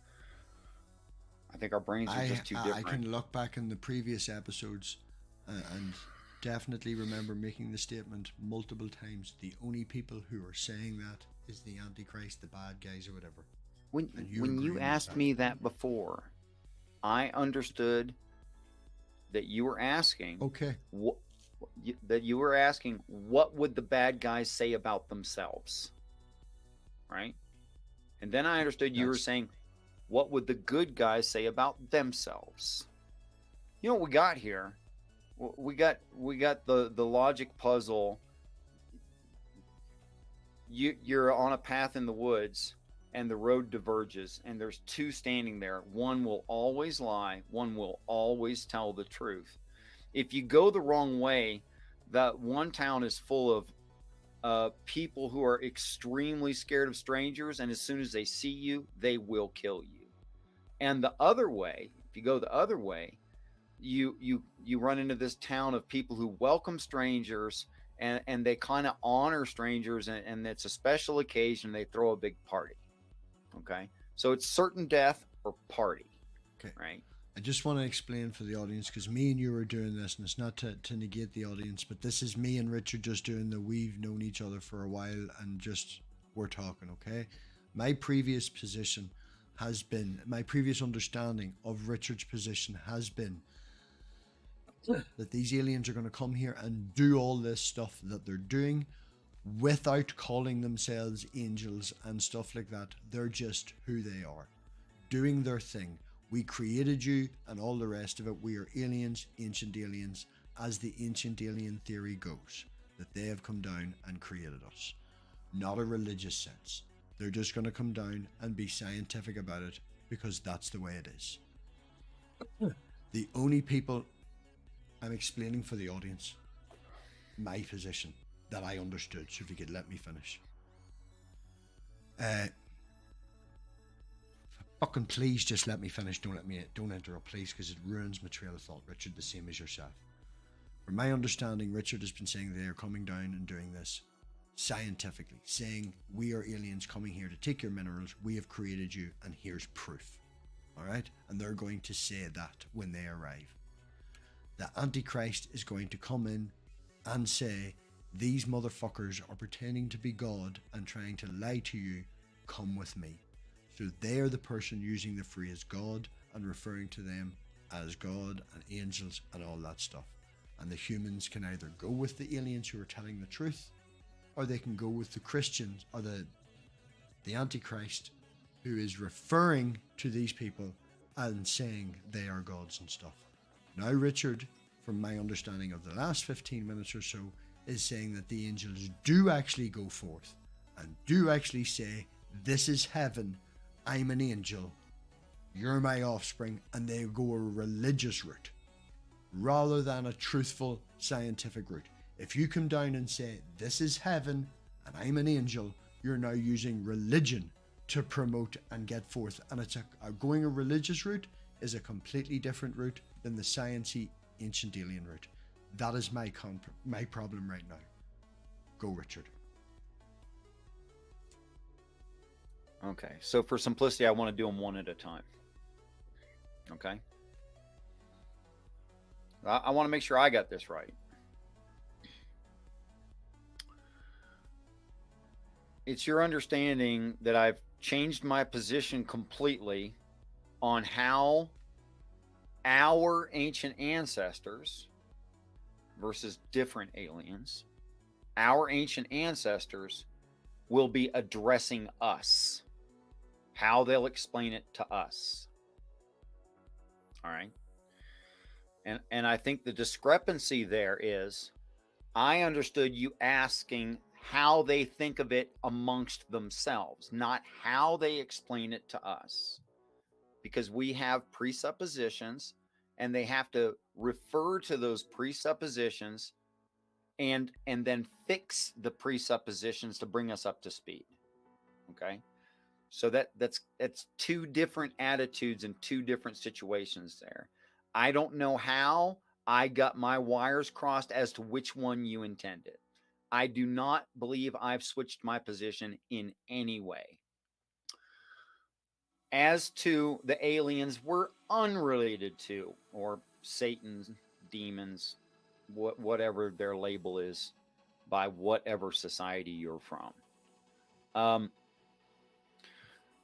I think our brains are just too different. I can look back in the previous episodes and definitely remember making the statement multiple times. The only people who are saying that is the Antichrist, the bad guys, or whatever. When you asked me that before, I understood that you were asking. Okay. that you were asking, what would the bad guys say about themselves? Right? And then I understood you were saying, what would the good guys say about themselves? You know what we got here? We got the logic puzzle. You're on a path in the woods and the road diverges and there's two standing there. One will always lie, one will always tell the truth. If you go the wrong way, that one town is full of people who are extremely scared of strangers, and as soon as they see you, they will kill you. And the other way, if you go the other way, you run into this town of people who welcome strangers, and they kind of honor strangers, and it's a special occasion. They throw a big party. Okay, so it's certain death or party. Okay, right. I just want to explain for the audience, because me and you are doing this, and it's not to negate the audience, but this is me and Richard just doing the we've known each other for a while and just we're talking, okay? My previous position has been, my previous understanding of Richard's position has been that these aliens are going to come here and do all this stuff that they're doing without calling themselves angels and stuff like that. They're just who they are, doing their thing. We created you and all the rest of it. We are aliens, ancient aliens, as the ancient alien theory goes, that they have come down and created us. Not a religious sense. They're just going to come down and be scientific about it because that's the way it is. The only people, I'm explaining for the audience my position that I understood, so if you could let me finish. Fucking please just let me finish. Don't interrupt, please, because it ruins my trail of thought, Richard, the same as yourself. From my understanding, Richard has been saying they are coming down and doing this scientifically, saying we are aliens coming here to take your minerals, we have created you, and here's proof. Alright? And they're going to say that when they arrive. The Antichrist is going to come in and say, these motherfuckers are pretending to be God and trying to lie to you, come with me. So they are the person using the phrase God and referring to them as God and angels and all that stuff. And the humans can either go with the aliens who are telling the truth, or they can go with the Christians or the Antichrist, who is referring to these people and saying they are gods and stuff. Now Richard, from my understanding of the last 15 minutes or so, is saying that the angels do actually go forth and do actually say, this is heaven, I'm an angel, you're my offspring, and they go a religious route rather than a truthful scientific route. If you come down and say, this is heaven and I'm an angel, you're now using religion to promote and get forth. And it's going a religious route is a completely different route than the sciencey ancient alien route. That is my problem right now. Go, Richard. Okay, so for simplicity, I want to do them one at a time. Okay? I want to make sure I got this right. It's your understanding that I've changed my position completely on how our ancient ancestors versus different aliens, our ancient ancestors will be addressing us, how they'll explain it to us. All right. And I think the discrepancy there is, I understood you asking how they think of it amongst themselves, not how they explain it to us. Because we have presuppositions and they have to refer to those presuppositions and then fix the presuppositions to bring us up to speed. Okay? So that's two different attitudes and two different situations there. I don't know how I got my wires crossed as to which one you intended. I do not believe I've switched my position in any way. As to the aliens, we're unrelated to, or Satan's demons, whatever their label is, by whatever society you're from.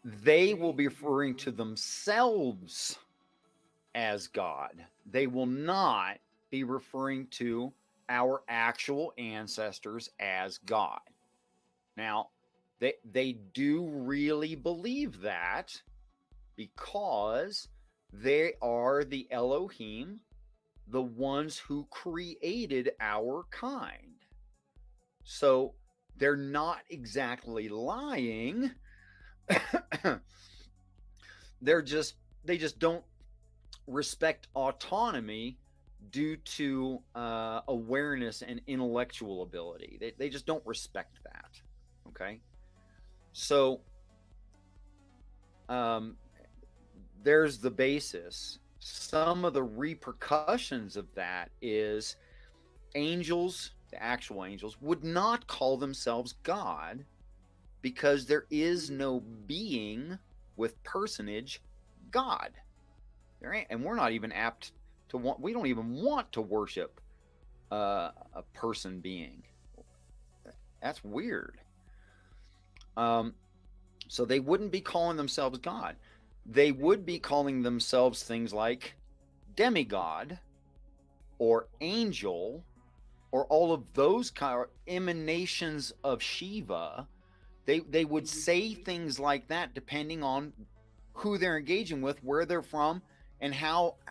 They will be referring to themselves as God. They will not be referring to our actual ancestors as God. Now, they do really believe that because they are the Elohim, the ones who created our kind. So they're not exactly lying. They just don't respect autonomy due to awareness and intellectual ability. They just don't respect that. Okay. So there's the basis. Some of the repercussions of that is angels, the actual angels, would not call themselves God because there is no being with personage God. There ain't, and we're not even apt to want, we don't even want to worship a person being. That's weird. So they wouldn't be calling themselves God. They would be calling themselves things like demigod or angel or all of those kind of emanations of Shiva. They would say things like that depending on who they're engaging with, where they're from, and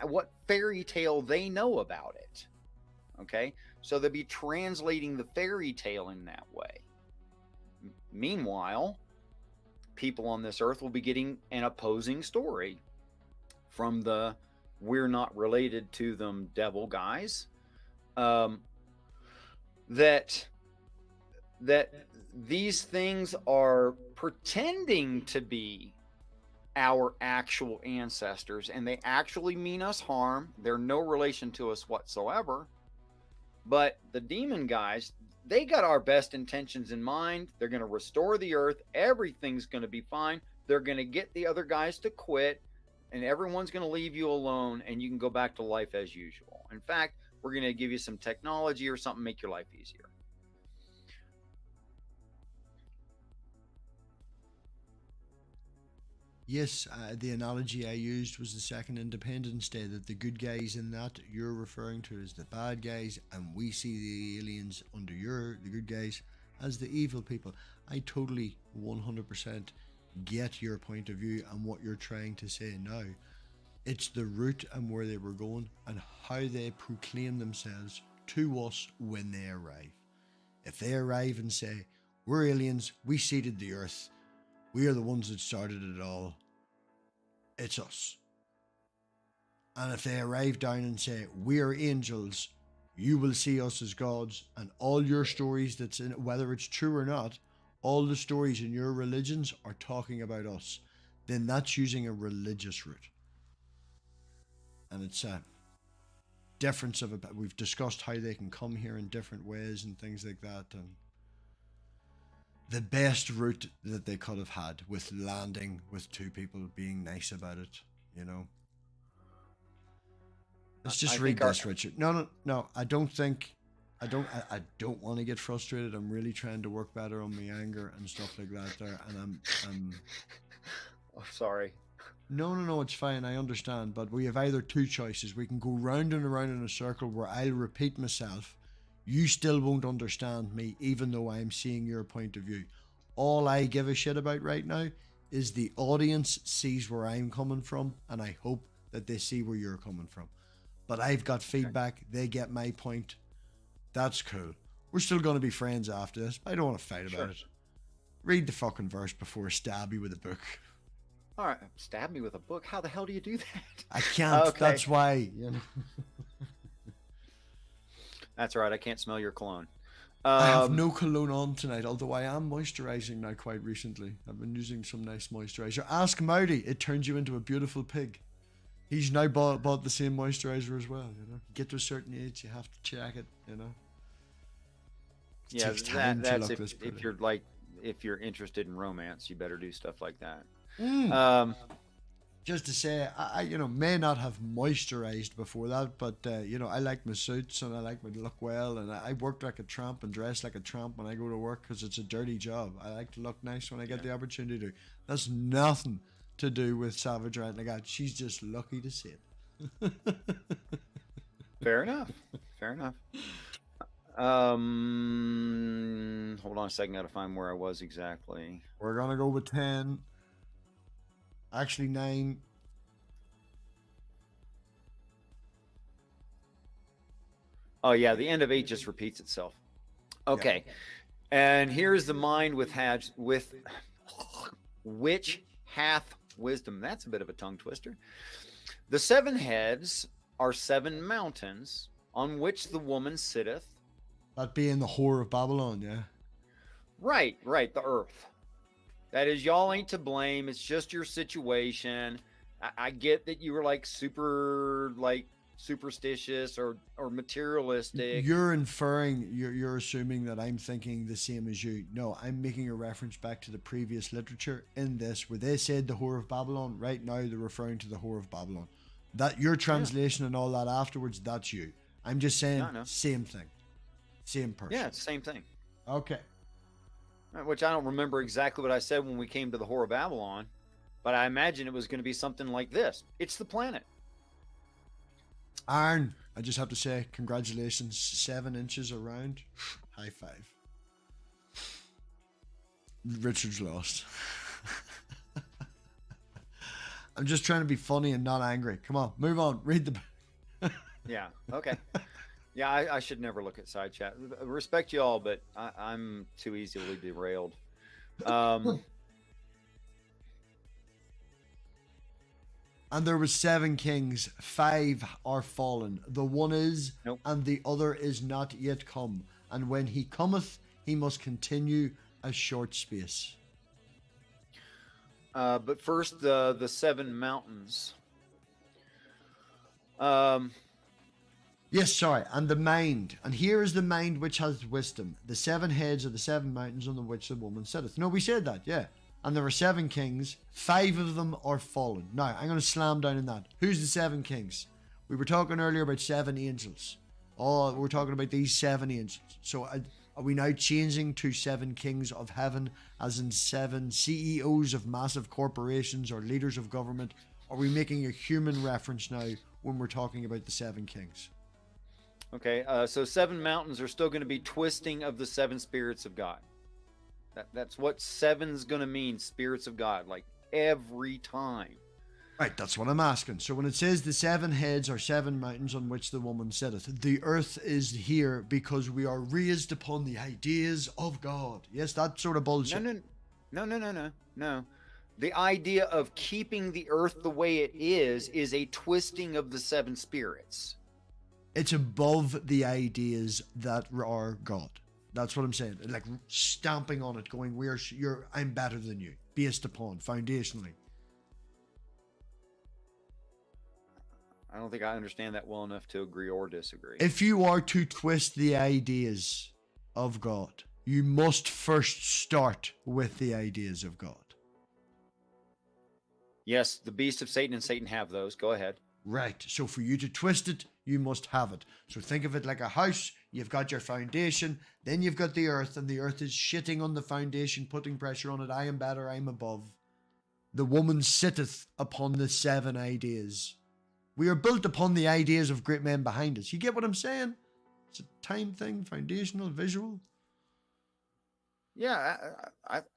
what fairy tale they know about it. Okay, so they'd be translating the fairy tale in that way. Meanwhile, people on this earth will be getting an opposing story from the we're not related to them devil guys, that these things are pretending to be our actual ancestors and they actually mean us harm. They're no relation to us whatsoever. But the demon guys, they got our best intentions in mind. They're going to restore the earth. Everything's going to be fine. They're going to get the other guys to quit, and everyone's going to leave you alone, and you can go back to life as usual. In fact, we're going to give you some technology or something, make your life easier. Yes, the analogy I used was the second Independence Day, that the good guys in that you're referring to as the bad guys, and we see the aliens under the good guys, as the evil people. I totally 100% get your point of view and what you're trying to say now. It's the route and where they were going and how they proclaim themselves to us when they arrive. If they arrive and say, we're aliens, we seeded the earth, we are the ones that started it all, it's us. And if they arrive down and say, we are angels, you will see us as gods, and all your stories that's in it, whether it's true or not, all the stories in your religions are talking about us, then that's using a religious route. And it's a difference of it. We've discussed how they can come here in different ways and things like that, and the best route that they could have had with landing with two people being nice about it, you know. Let's just read this, Richard. No, I don't want to get frustrated. I'm really trying to work better on my anger and stuff like that there, and I'm oh, sorry. No, it's fine. I understand, but we have either two choices. We can go round and around in a circle where I'll repeat myself. You still won't understand me, even though I'm seeing your point of view. All I give a shit about right now is the audience sees where I'm coming from, and I hope that they see where you're coming from. But I've got feedback. They get my point. That's cool. We're still going to be friends after this. I don't want to fight about it. Read the fucking verse before I stab you with a book. All right, stab me with a book? How the hell do you do that? I can't. Okay. That's why. You know. That's right. I can't smell your cologne. I have no cologne on tonight, although I am moisturizing now quite recently. I've been using some nice moisturizer. Ask Marty. It turns you into a beautiful pig. He's now bought the same moisturizer as well. You know, get to a certain age, you have to check it. You know. It takes time to look this pretty. If you're interested in romance, you better do stuff like that. Just to say, I may not have moisturized before that, but I like my suits and I like to look well, and I work like a tramp and dress like a tramp when I go to work because it's a dirty job. I like to look nice when I get the opportunity to. That's nothing to do with Savage or anything like that. She's just lucky to see it. Fair enough. Hold on a second. Got to find where I was exactly. We're gonna go with 10. Actually, 9. Oh yeah, the end of 8 just repeats itself. Okay, and here's the mind with which hath wisdom. That's a bit of a tongue twister. The 7 heads are 7 mountains on which the woman sitteth. That being the whore of Babylon, yeah. Right, the earth. That is, y'all ain't to blame. It's just your situation. I get that you were like super superstitious or materialistic. You're inferring, you're assuming that I'm thinking the same as you. No, I'm making a reference back to the previous literature in this, where they said the whore of Babylon. Right now, they're referring to the whore of Babylon. That your translation and all that afterwards, that's you. I'm just saying, same thing, same person. Yeah, it's the same thing. Okay. Which I don't remember exactly what I said when we came to the whore of Babylon, but I imagine it was going to be something like this. It's the planet. Aaron, I just have to say, congratulations. 7 inches around. High five. Richard's lost. I'm just trying to be funny and not angry. Come on, move on. Read the... Yeah, okay. Yeah, I should never look at side chat. Respect you all, but I'm too easily derailed. And there was 7 kings, 5 are fallen. The one is, and the other is not yet come. And when he cometh, he must continue a short space. But first, the 7 mountains. Yes, sorry, and the mind. And here is the mind which has wisdom. The 7 heads are the 7 mountains on which the woman sitteth. No, we said that, yeah. And there were 7 kings, 5 of them are fallen. Now, I'm going to slam down on that. Who's the 7 kings? We were talking earlier about 7 angels. Oh, we're talking about these 7 angels. So are we now changing to 7 kings of heaven, as in 7 CEOs of massive corporations or leaders of government? Are we making a human reference now when we're talking about the 7 kings? Okay, so 7 mountains are still going to be twisting of the 7 spirits of God. That's what 7's going to mean, spirits of God, like every time. Right, that's what I'm asking. So when it says the 7 heads are 7 mountains on which the woman sitteth, the earth is here because we are raised upon the ideas of God. Yes, that sort of bullshit. No. The idea of keeping the earth the way it is a twisting of the 7 spirits. It's above the ideas that are God. That's what I'm saying. Like stamping on it, going, I'm better than you, based upon, foundationally. I don't think I understand that well enough to agree or disagree. If you are to twist the ideas of God, you must first start with the ideas of God. Yes, the beast of Satan and Satan have those. Go ahead. Right. So for you to twist it, you must have it. So think of it like a house. You've got your foundation, then you've got the earth, and the earth is shitting on the foundation, putting pressure on it. I am better, I'm above. The woman sitteth upon the 7 ideas. We are built upon the ideas of great men behind us. You get what I'm saying? It's a time thing, foundational, visual. Yeah,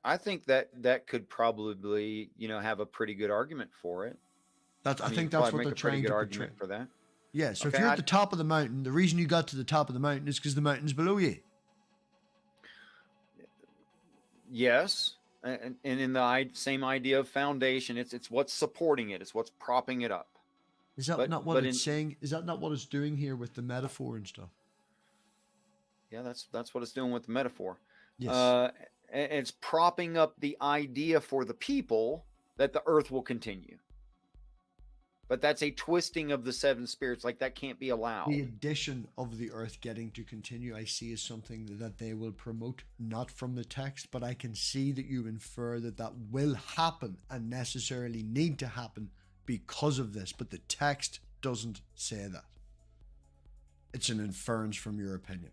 I think that could probably, have a pretty good argument for it. I think that's what they're trying to portray. For that. Yeah, so if you're at the top of the mountain, the reason you got to the top of the mountain is because the mountain's below you. Yes, and in the same idea of foundation, it's what's supporting it, it's what's propping it up. Is that not what it's saying? Is that not what it's doing here with the metaphor and stuff? Yeah, that's what it's doing with the metaphor. Yes. It's propping up the idea for the people that the earth will continue. But that's a twisting of the 7 spirits. Like, that can't be allowed. The addition of the earth getting to continue, I see as something that they will promote, not from the text, but I can see that you infer that will happen and necessarily need to happen because of this. But the text doesn't say that. It's an inference from your opinion.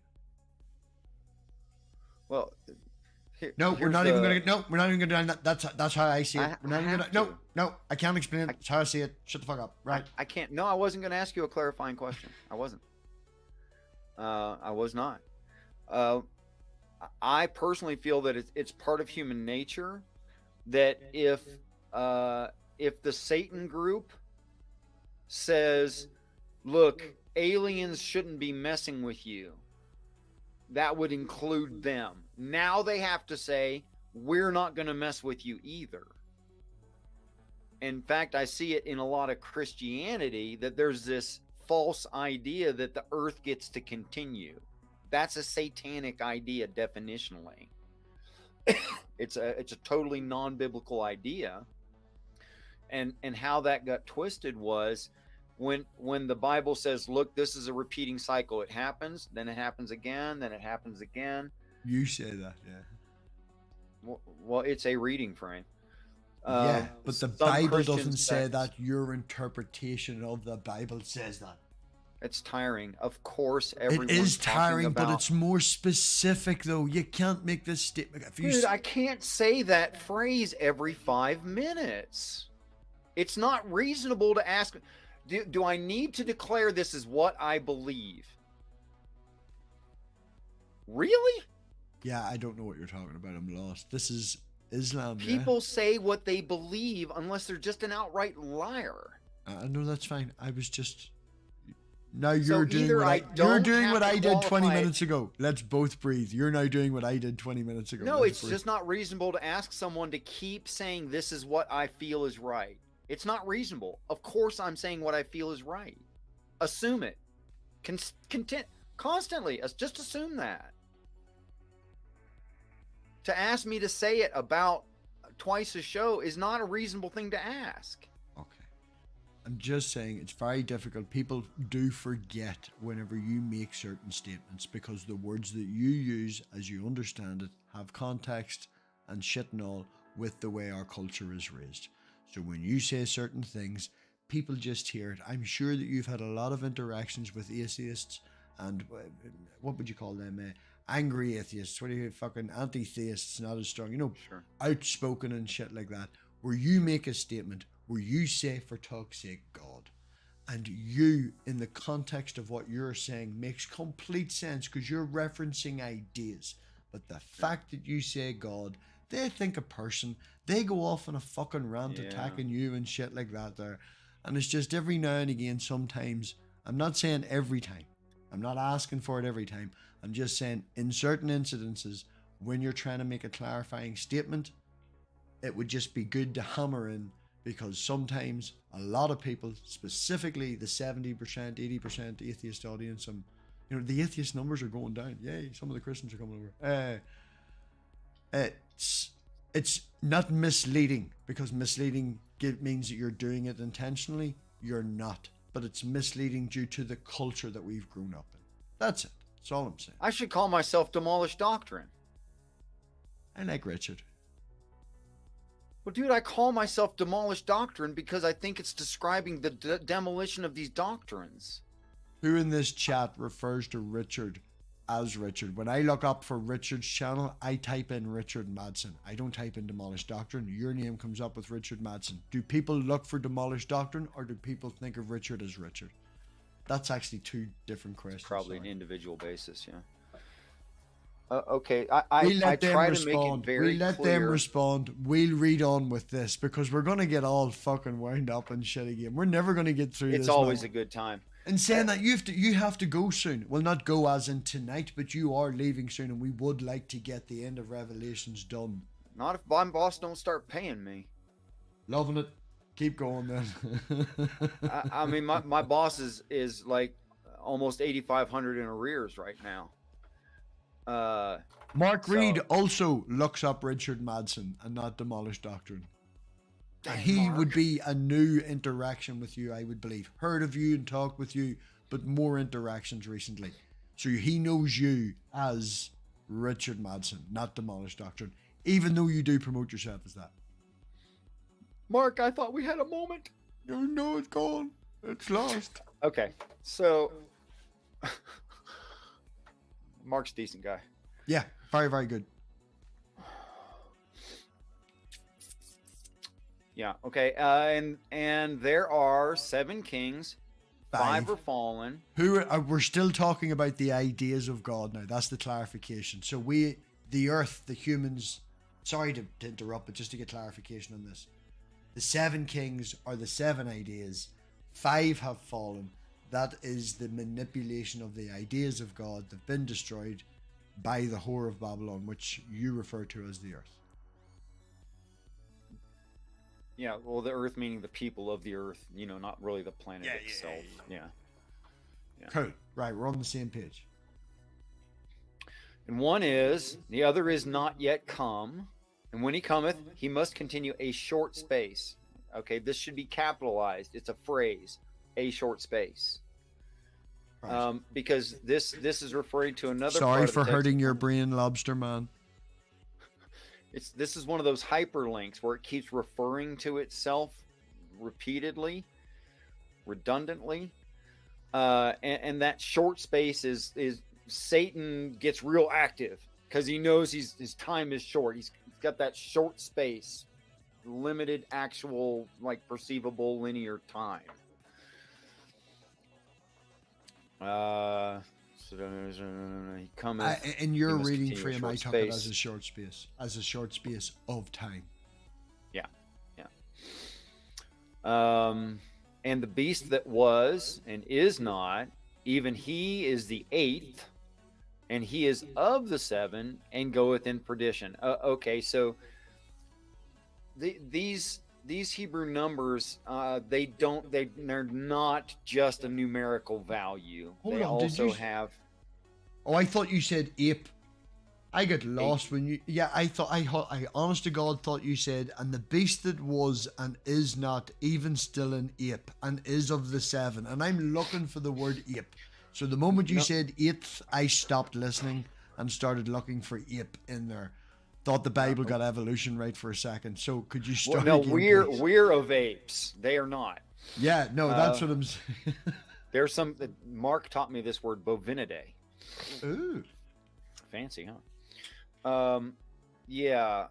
Well, we're not even going to do that. That's how I see it. We're not even going to. No, I can't explain it. It's how I see it. Shut the fuck up. Right. I can't. No, I wasn't going to ask you a clarifying question. I wasn't. I was not. Uh, I personally feel that it's part of human nature that if the Satan group says, look, aliens shouldn't be messing with you, that would include them. Now they have to say, we're not going to mess with you either. In fact, I see it in a lot of Christianity that there's this false idea that the earth gets to continue. That's a satanic idea definitionally. It's a totally non-biblical idea. And how that got twisted was when the Bible says, look, this is a repeating cycle. It happens, then it happens again, then it happens again. You say that, yeah. Well, it's a reading frame. Yeah, but the Bible doesn't say that. Your interpretation of the Bible says that. It's tiring. Of course, everyone's it is tiring, about... but it's more specific, though. You can't make this statement. Dude, I can't say that phrase every 5 minutes. It's not reasonable to ask, do I need to declare this is what I believe? Really? Yeah, I don't know what you're talking about. I'm lost. This is Islam. People say what they believe unless they're just an outright liar. I know, that's fine. I was just... Now you're doing what I did 20 minutes ago. Let's both breathe. You're now doing what I did 20 minutes ago. No, it's just not reasonable to ask someone to keep saying this is what I feel is right. It's not reasonable. Of course I'm saying what I feel is right. Assume it. Constantly. Just assume that. To ask me to say it about twice a show is not a reasonable thing to ask. I'm just saying it's very difficult. People do forget whenever you make certain statements because the words that you use, as you understand it, have context and shit and all with the way our culture is raised. So when you say certain things, people just hear it. I'm sure that you've had a lot of interactions with atheists and what would you call them? Angry atheists. What do you fucking anti-theists? Not as strong, Sure. Outspoken and shit like that. Where you make a statement where you say, for talk's sake, God, and you, in the context of what you're saying, makes complete sense because you're referencing ideas. But the fact that you say God, they think a person, they go off on a fucking rant attacking you and shit like that there. And it's just every now and again, sometimes, I'm not saying every time, I'm not asking for it every time, I'm just saying in certain incidences, when you're trying to make a clarifying statement, it would just be good to hammer in. Because sometimes a lot of people, specifically the 70%, 80% atheist audience, the atheist numbers are going down. Yay, some of the Christians are coming over. It's not misleading, because misleading means that you're doing it intentionally. You're not. But it's misleading due to the culture that we've grown up in. That's it. That's all I'm saying. I should call myself Demolished Doctrine. I like Richard. Well, dude, I call myself Demolished Doctrine because I think it's describing the demolition of these doctrines. Who in this chat refers to Richard as Richard? When I look up for Richard's channel, I type in Richard Madsen. I don't type in Demolished Doctrine. Your name comes up with Richard Madsen. Do people look for Demolished Doctrine, or do people think of Richard as Richard? That's actually two different questions. Probably an individual basis, yeah. Okay, I try to make it very clear. We let them respond. We'll read on with this because we're going to get all fucking wound up and shit again. We're never going to get through this. It's always a good time. And saying that you have to go soon. Well, not go as in tonight, but you are leaving soon, and we would like to get the end of Revelations done. Not if my boss don't start paying me. Loving it. Keep going then. I mean, my boss is like almost 8,500 in arrears right now. Mark Reed also looks up Richard Madsen and not Demolished Doctrine. Dang, he Mark. would be a new interaction with you, I would believe. Heard of you and talked with you, but more interactions recently. So he knows you as Richard Madsen, not Demolished Doctrine, even though you do promote yourself as that. Mark, I thought we had a moment. No, it's gone. It's lost. Okay, so Mark's a decent guy. Yeah, very, very good. Yeah, okay. And there are 7 kings, 5 are fallen. We're still talking about the ideas of God now. That's the clarification. So the earth, the humans, sorry to interrupt, but just to get clarification on this. The 7 kings are the 7 ideas. 5 have fallen. That is the manipulation of the ideas of God that have been destroyed by the whore of Babylon, which you refer to as the earth. Yeah, well, the earth meaning the people of the earth, not really the planet itself. Yeah. Cool. Right, we're on the same page. And one is, the other is not yet come. And when he cometh, he must continue a short space. Okay, this should be capitalized. It's a phrase, a short space. Right. Because this is referring to another Sorry part of for the text. hurting your brain, lobster man. This is one of those hyperlinks where it keeps referring to itself repeatedly, redundantly. And that short space is Satan gets real active because he knows his time is short. He's got that short space, limited actual, like, perceivable linear time. So he cometh. In your must reading continue a frame, I short took it space. as a short space of time. Yeah. And the beast that was and is not, even he is the 8th, and he is of the 7 and goeth in perdition. Okay, so these Hebrew numbers, they're not just a numerical value. They also have. Oh, I thought you said ape. I got lost when you. Yeah, I honest to God thought you said, and the beast that was and is not, even still an ape, and is of the 7. And I'm looking for the word ape. So the moment you said 8th, I stopped listening and started looking for ape in there. Thought the Bible got evolution right for a second. So could you start? Well, no, again, please? we're of apes. They are not. Yeah, no, that's what I'm saying. There's some. Mark taught me this word, bovinidae. Ooh, fancy, huh? Yeah.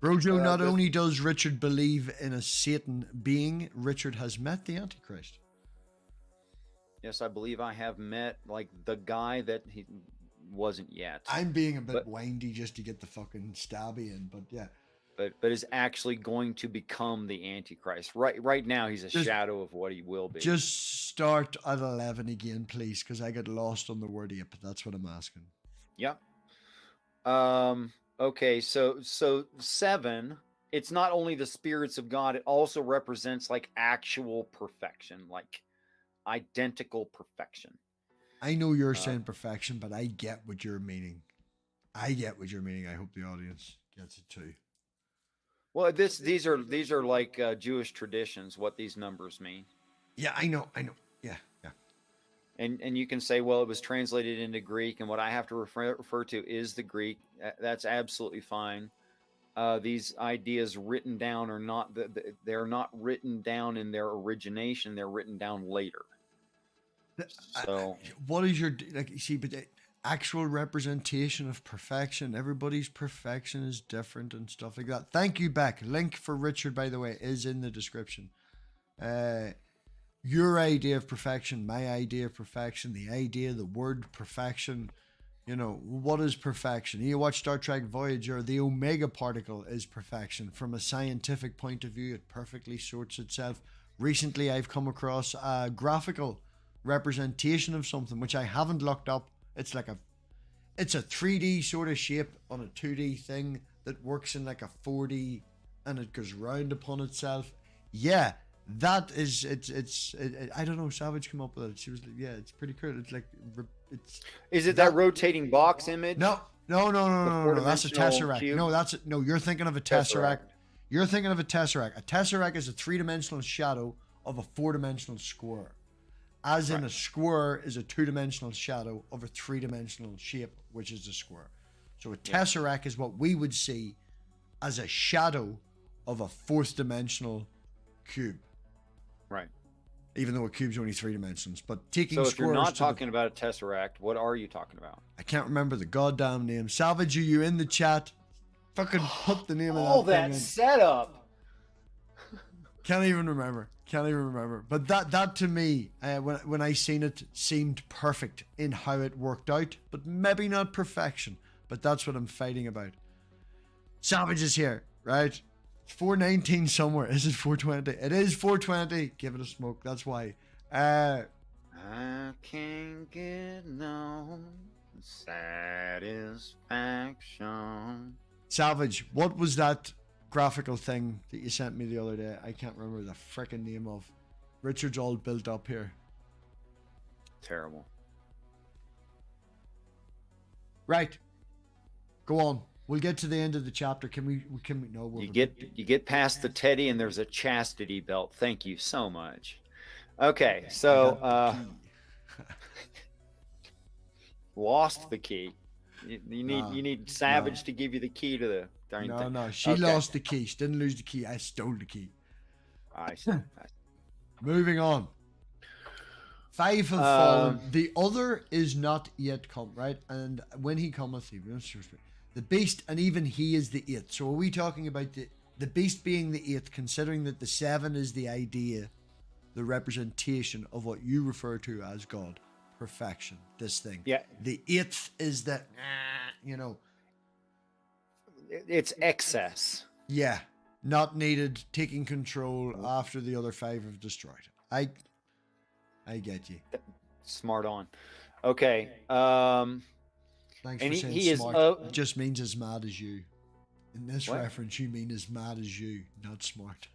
Brojo, not only does Richard believe in a Satan being, Richard has met the Antichrist. Yes, I believe I have met, like, the guy that he wasn't yet. I'm being a bit windy just to get the fucking stabby in, but yeah. But is actually going to become the Antichrist. Right now, he's a shadow of what he will be. Just start at 11 again, please, because I got lost on the word ape. That's what I'm asking. Yeah. Okay, so 7, it's not only the spirits of God, it also represents, like, actual perfection, like identical perfection. I know you're saying perfection, but I get what you're meaning. I hope the audience gets it too. Well, these are like Jewish traditions, what these numbers mean. Yeah, I know. Yeah. And you can say, well, it was translated into Greek, and what I have to refer to is the Greek. That's absolutely fine. These ideas written down are not, they're not written down in their origination. They're written down later. So what is your, like, you see, but the actual representation of perfection, everybody's perfection is different and stuff like that. Thank you, Beck. Link for Richard, by the way, is in the description. Your idea of perfection, my idea of perfection, the word perfection, what is perfection? You watch Star Trek Voyager, the Omega particle is perfection. From a scientific point of view, it perfectly sorts itself. Recently, I've come across a graphical representation of something which I haven't looked up. It's a 3D sort of shape on a 2D thing that works in like a 4D, and it goes round upon itself. Yeah, that is I don't know. Savage came up with it. She was like, yeah, it's pretty cool. It's like is it that rotating box image? No. That's a tesseract. Cube? No. You're thinking of a tesseract. You're thinking of a tesseract. A tesseract is a 3-dimensional shadow of a 4-dimensional square. As in a square is a 2-dimensional shadow of a 3-dimensional shape, which is a square. So a tesseract is what we would see as a shadow of a 4th-dimensional cube. Right. Even though a cube's only 3 dimensions. But taking so if squares you're not talking about a tesseract, what are you talking about? I can't remember the goddamn name. Savage, are you in the chat? Fucking put the name of that thing in. Setup. Can't even remember. But that to me, when I seen it, seemed perfect in how it worked out. But maybe not perfection. But that's what I'm fighting about. Savage is here, right? It's 419 somewhere. Is it 420? It is 420. Give it a smoke. That's why. I can't get no satisfaction. Savage, what was that graphical thing that you sent me the other day? I can't remember the freaking name of. Richard's all built up here. Terrible. Right. Go on. We'll get to the end of the chapter. Can we no, You get past the teddy and there's a chastity belt. Thank you so much. Okay, so lost the key. You need Savage to give you the key to the darn thing. No, she lost the key. She didn't lose the key. I stole the key. I see. Moving on. 5 have fallen. The other is not yet come, right? And when he cometh, the beast, and even he is the 8th. So are we talking about the beast being the 8th, considering that the 7 is the idea, the representation of what you refer to as God, perfection, this thing. Yeah. The 8th is the, It's excess. Yeah. Not needed, taking control after the other 5 have destroyed. I get you. Smart on. Okay. Thanks and for saying he smart. is It just means as mad as you. In this reference, you mean as mad as you, not smart.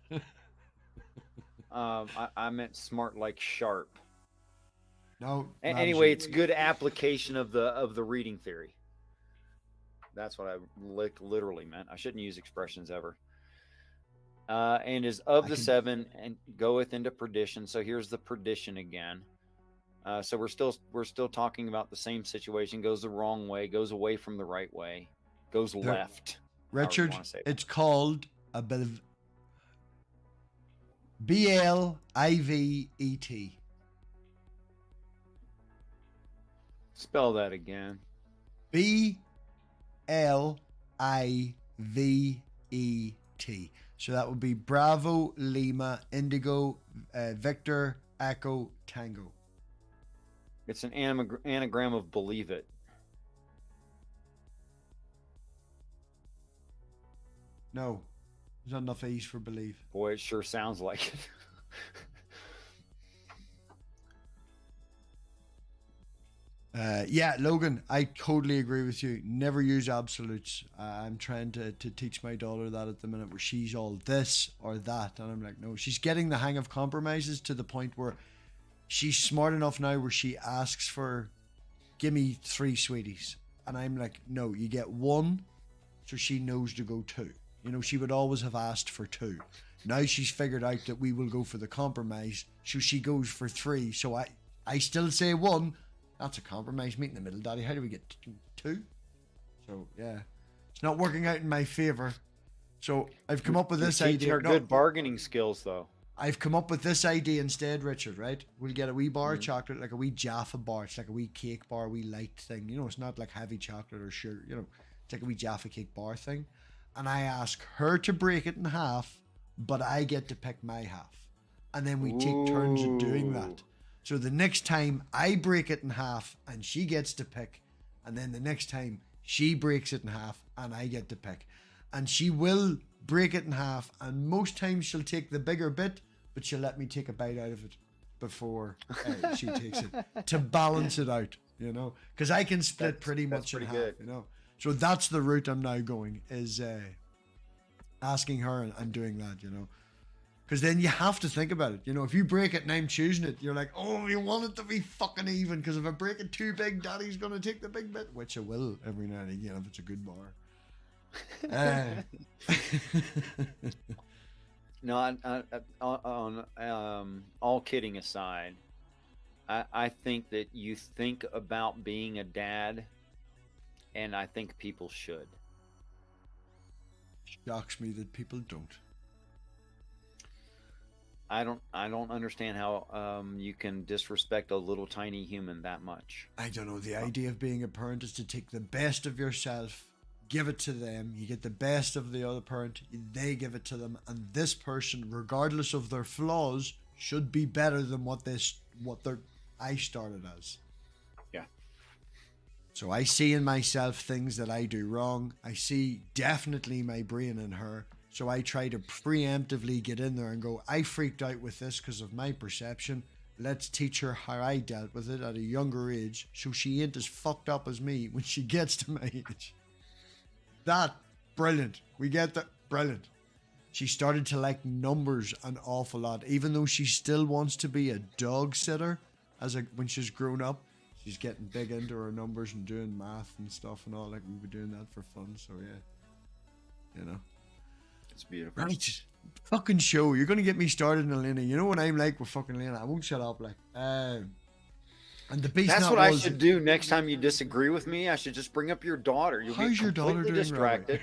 I meant smart like sharp. No. Anyway, it's good application of the reading theory. That's what I literally meant. I shouldn't use expressions ever. And is of the 7 and goeth into perdition. So here's the perdition again. So we're still talking about the same situation. Goes the wrong way, goes away from the right way, goes left. Richard, it's called a bit of BLIVET. Spell that again. BLIVET. So that would be Bravo, Lima, Indigo, Victor, Echo, Tango. It's an anagram of believe it. No, there's not enough E's for believe. Boy, it sure sounds like it. Yeah, Logan, I totally agree with you. Never use absolutes. I'm trying to teach my daughter that at the minute, where she's all this or that. And I'm like, no, she's getting the hang of compromises to the point where she's smart enough now where she asks for, give me 3 sweeties. And I'm like, no, you get 1, so she knows to go 2. She would always have asked for 2. Now she's figured out that we will go for the compromise, so she goes for 3. So I still say 1. That's a compromise. Meet in the middle, Daddy. How do we get 2? So, yeah. It's not working out in my favor. So, I've come up with this idea. Her good bargaining skills, though. I've come up with this idea instead, Richard, right? We'll get a wee bar of chocolate, like a wee Jaffa bar. It's like a wee cake bar, wee light thing. It's not like heavy chocolate or sugar. It's like a wee Jaffa cake bar thing. And I ask her to break it in half, but I get to pick my half. And then we take turns of doing that. So the next time I break it in half and she gets to pick, and then the next time she breaks it in half and I get to pick. And she will break it in half, and most times she'll take the bigger bit, but she'll let me take a bite out of it before she takes it to balance it out, because I can split pretty much in half, good. So that's the route I'm now going, is asking her and doing that, Because then you have to think about it. If you break it and I'm choosing it, you're like, oh, you want it to be fucking even. Because if I break it too big, Daddy's going to take the big bit. Which I will every now and again if it's a good bar. No, on all kidding aside, I think that you think about being a dad, and I think people should. Shocks me that people don't. I don't understand how you can disrespect a little tiny human that much. I don't know. The idea of being a parent is to take the best of yourself, give it to them. You get the best of the other parent, they give it to them, and this person, regardless of their flaws, should be better than what I started as. Yeah. So I see in myself things that I do wrong. I see definitely my brain in her. So I try to preemptively get in there and go, I freaked out with this because of my perception. Let's teach her how I dealt with it at a younger age so she ain't as fucked up as me when she gets to my age. That, brilliant. We get that, brilliant. She started to like numbers an awful lot, even though she still wants to be a dog sitter when she's grown up. She's getting big into her numbers and doing math and stuff and all. Like, we were doing that for fun, so yeah. You know. It's beautiful. Right. Fucking show. You're going to get me started, Elena. You know what I'm like with fucking Elena. I won't shut up, like. And the beast. That's what I should do next time you disagree with me. I should just bring up your daughter. You'll How's your daughter doing, distracted.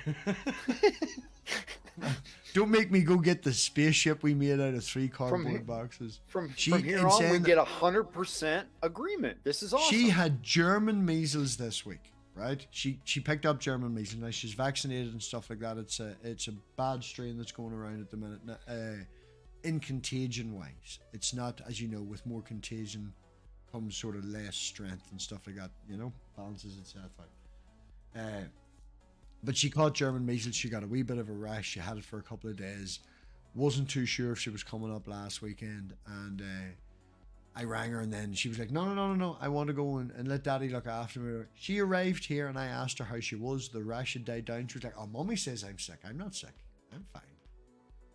Don't make me go get the spaceship we made out of 3 cardboard boxes. From here on, we get 100% agreement. This is awesome. She had German measles this week, right? She picked up German measles. Now she's vaccinated and stuff like that. It's a bad strain that's going around at the minute. In contagion wise, it's not, as you know, with more contagion comes sort of less strength and stuff like that. You know, balances itself out. But she caught German measles. She got a wee bit of a rash. She had it for a couple of days. Wasn't too sure if she was coming up last weekend. And I rang her, and then she was like, no. I want to go and let Daddy look after me. She arrived here, and I asked her how she was. The rash had died down. She was like, oh, Mommy says I'm sick. I'm not sick. I'm fine.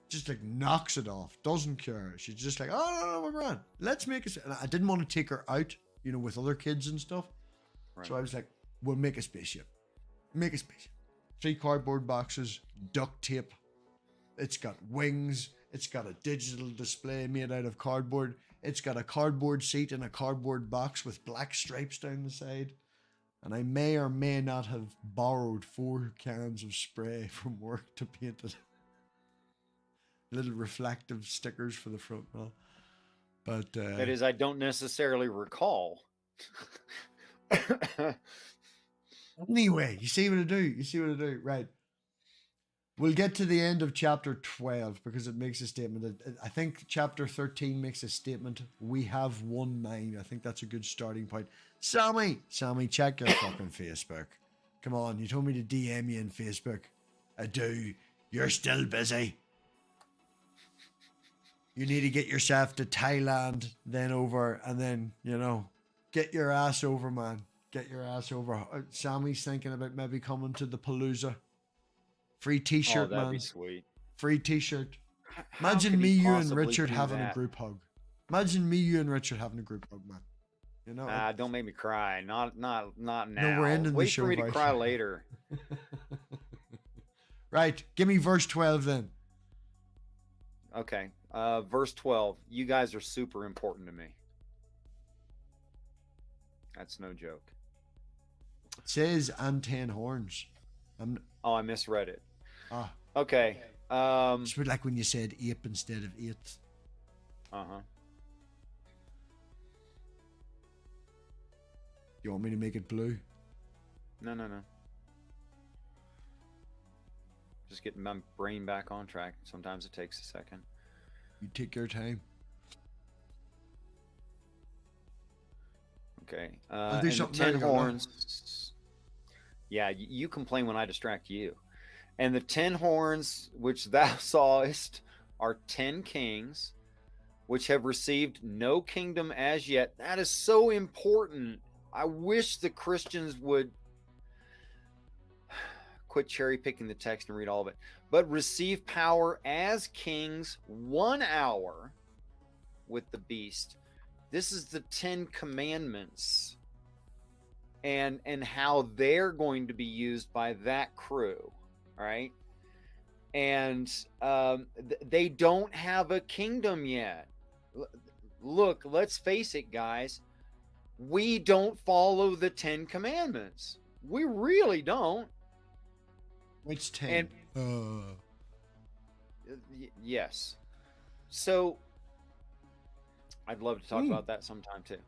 Just like knocks it off. Doesn't care. She's just like, oh, no, we're grand. Let's make it. And I didn't want to take her out, you know, with other kids and stuff. Right. So I was like, we'll make a spaceship. Make a spaceship. 3 cardboard boxes, duct tape. It's got wings. It's got a digital display made out of cardboard. It's got a cardboard seat in a cardboard box with black stripes down the side. And I may or may not have borrowed 4 cans of spray from work to paint it. Little reflective stickers for the front and all. But that is, I don't necessarily recall. Anyway, you see what I do? Right. We'll get to the end of chapter 12 because it makes a statement. I think chapter 13 makes a statement. We have one mind. I think that's a good starting point. Sammy, check your fucking Facebook. Come on, you told me to DM you in Facebook. I do. You're still busy. You need to get yourself to Thailand, then over, and then, you know, get your ass over, man. Get your ass over. Sammy's thinking about maybe coming to the Palooza. Free t-shirt, that'd man. Be sweet. Free t-shirt. Imagine me, you, and Richard having a group hug. Imagine me, you, and Richard having a group hug, man. You know. Don't make me cry. Not now. No, we're ending Wait the show. Wait for me to cry later. Right. Give me verse 12 then. Okay. Verse 12. You guys are super important to me. That's no joke. It says and 10 horns. I misread it. Ah. Okay. It's like when you said ape instead of 8. Uh-huh. You want me to make it blue? No. Just getting my brain back on track. Sometimes it takes a second. You take your time. Okay. I'll do something 10 horns. Yeah, you complain when I distract you. And the 10 horns which thou sawest are 10 kings, which have received no kingdom as yet. That is so important. I wish the Christians would quit cherry picking the text and read all of it. But receive power as kings 1 hour with the beast. This is the 10 commandments and how they're going to be used by that crew. All right. And they don't have a kingdom yet. Look, let's face it, guys. We don't follow the 10 commandments. We really don't. Which 10? Yes. So I'd love to talk about that sometime too.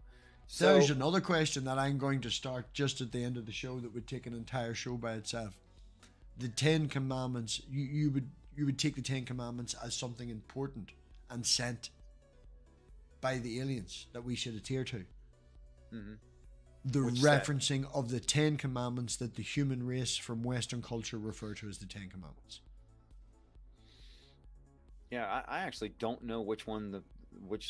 So there's another question that I'm going to start just at the end of the show that would take an entire show by itself. the Ten Commandments, you would take the Ten Commandments as something important and sent by the aliens that we should adhere to. Mm-hmm. The Which referencing of the Ten Commandments that the human race from Western culture refer to as the Ten Commandments. Yeah, I actually don't know which